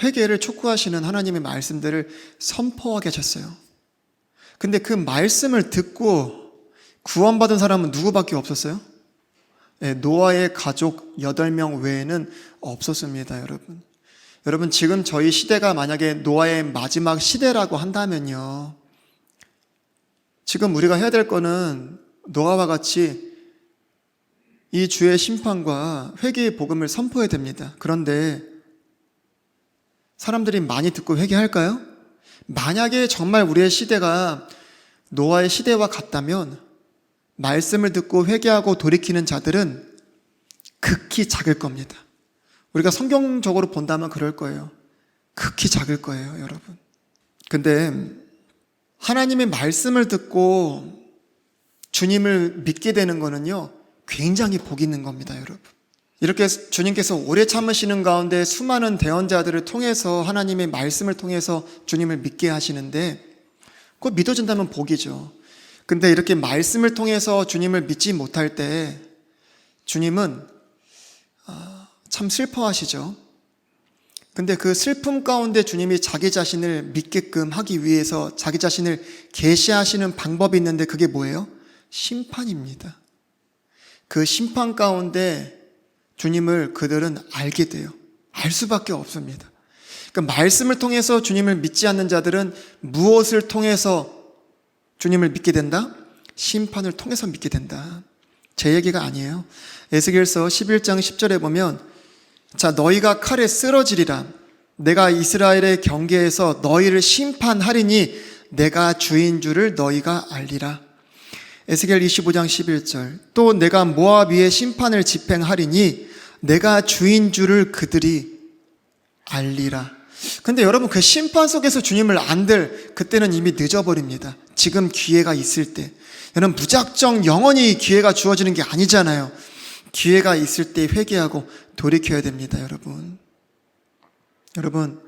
회개를 촉구하시는 하나님의 말씀들을 선포하게 하셨어요. 근데 그 말씀을 듣고 구원받은 사람은 누구밖에 없었어요? 노아의 가족 8명 외에는 없었습니다, 여러분. 여러분, 지금 저희 시대가 만약에 노아의 마지막 시대라고 한다면요, 지금 우리가 해야 될 거는 노아와 같이 이 주의 심판과 회개의 복음을 선포해야 됩니다. 그런데 사람들이 많이 듣고 회개할까요? 만약에 정말 우리의 시대가 노아의 시대와 같다면 말씀을 듣고 회개하고 돌이키는 자들은 극히 작을 겁니다. 우리가 성경적으로 본다면 그럴 거예요. 극히 작을 거예요, 여러분. 근데 하나님의 말씀을 듣고 주님을 믿게 되는 거는요, 굉장히 복 있는 겁니다, 여러분. 이렇게 주님께서 오래 참으시는 가운데 수많은 대언자들을 통해서 하나님의 말씀을 통해서 주님을 믿게 하시는데, 그거 믿어진다면 복이죠. 근데 이렇게 말씀을 통해서 주님을 믿지 못할 때 주님은 참 슬퍼하시죠. 근데 그 슬픔 가운데 주님이 자기 자신을 믿게끔 하기 위해서 자기 자신을 계시하시는 방법이 있는데, 그게 뭐예요? 심판입니다. 그 심판 가운데 주님을 그들은 알게 돼요. 알 수밖에 없습니다. 그러니까 말씀을 통해서 주님을 믿지 않는 자들은 무엇을 통해서 주님을 믿게 된다? 심판을 통해서 믿게 된다. 제 얘기가 아니에요. 에스겔서 11장 10절에 보면, 자, 너희가 칼에 쓰러지리라. 내가 이스라엘의 경계에서 너희를 심판하리니 내가 주인 줄을 너희가 알리라. 에스겔 25장 11절. 또 내가 모압 위에 심판을 집행하리니 내가 주인 줄을 그들이 알리라. 근데 여러분, 그 심판 속에서 주님을 안들 그때는 이미 늦어버립니다. 지금 기회가 있을 때. 여러분, 무작정 영원히 기회가 주어지는 게 아니잖아요. 기회가 있을 때 회개하고 돌이켜야 됩니다, 여러분. 여러분,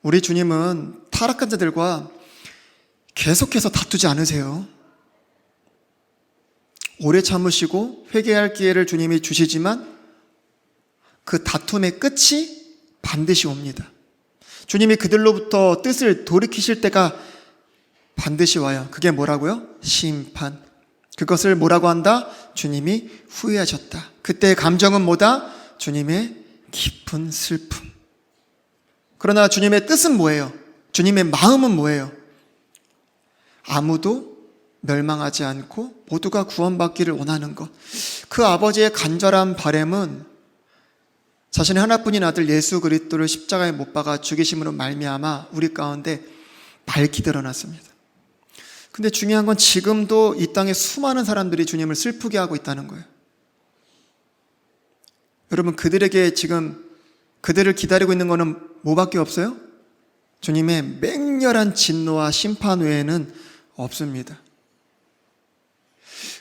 우리 주님은 타락한 자들과 계속해서 다투지 않으세요. 오래 참으시고 회개할 기회를 주님이 주시지만 그 다툼의 끝이 반드시 옵니다. 주님이 그들로부터 뜻을 돌이키실 때가 반드시 와요. 그게 뭐라고요? 심판. 그것을 뭐라고 한다? 주님이 후회하셨다. 그때의 감정은 뭐다? 주님의 깊은 슬픔. 그러나 주님의 뜻은 뭐예요? 주님의 마음은 뭐예요? 아무도 멸망하지 않고 모두가 구원받기를 원하는 것. 그 아버지의 간절한 바람은 자신의 하나뿐인 아들 예수 그리스도를 십자가에 못 박아 죽이심으로 말미암아 우리 가운데 밝히 드러났습니다. 근데 중요한 건 지금도 이 땅에 수많은 사람들이 주님을 슬프게 하고 있다는 거예요. 여러분, 그들에게 지금 그들을 기다리고 있는 거는 뭐밖에 없어요? 주님의 맹렬한 진노와 심판 외에는 없습니다.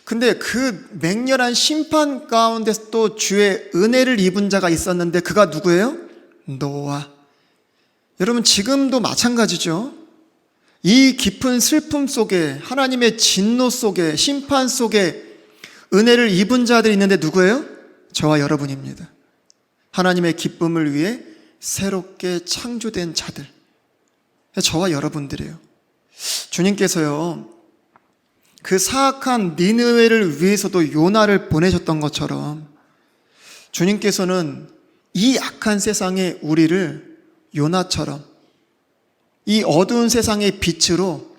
근데 그 맹렬한 심판 가운데서 또 주의 은혜를 입은 자가 있었는데 그가 누구예요? 노아. 여러분, 지금도 마찬가지죠. 이 깊은 슬픔 속에, 하나님의 진노 속에, 심판 속에 은혜를 입은 자들이 있는데 누구예요? 저와 여러분입니다. 하나님의 기쁨을 위해 새롭게 창조된 자들, 저와 여러분들이에요. 주님께서요, 그 사악한 니느웨를 위해서도 요나를 보내셨던 것처럼 주님께서는 이 악한 세상에 우리를 요나처럼 이 어두운 세상의 빛으로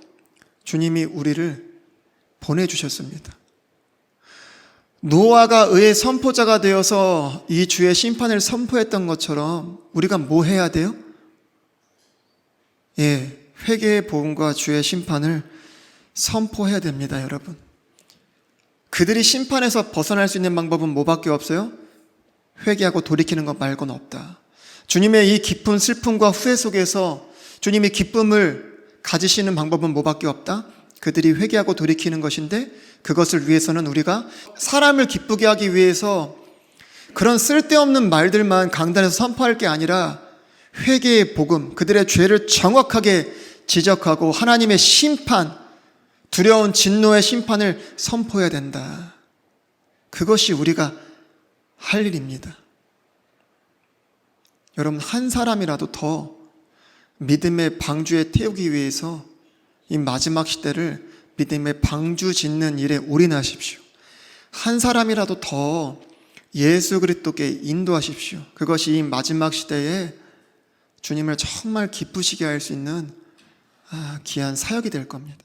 주님이 우리를 보내주셨습니다. 노아가 의의 선포자가 되어서 이 주의 심판을 선포했던 것처럼 우리가 뭐 해야 돼요? 회개의 복음과 주의 심판을 선포해야 됩니다, 여러분. 그들이 심판에서 벗어날 수 있는 방법은 뭐밖에 없어요? 회개하고 돌이키는 것 말고는 없다. 주님의 이 깊은 슬픔과 후회 속에서 주님이 기쁨을 가지시는 방법은 뭐밖에 없다? 그들이 회개하고 돌이키는 것인데, 그것을 위해서는 우리가 사람을 기쁘게 하기 위해서 그런 쓸데없는 말들만 강단에서 선포할 게 아니라 회개의 복음, 그들의 죄를 정확하게 지적하고 하나님의 심판, 두려운 진노의 심판을 선포해야 된다. 그것이 우리가 할 일입니다. 여러분, 한 사람이라도 더 믿음의 방주에 태우기 위해서 이 마지막 시대를 믿음의 방주 짓는 일에 올인하십시오. 한 사람이라도 더 예수 그리스도께 인도하십시오. 그것이 이 마지막 시대에 주님을 정말 기쁘시게 할 수 있는 귀한 사역이 될 겁니다.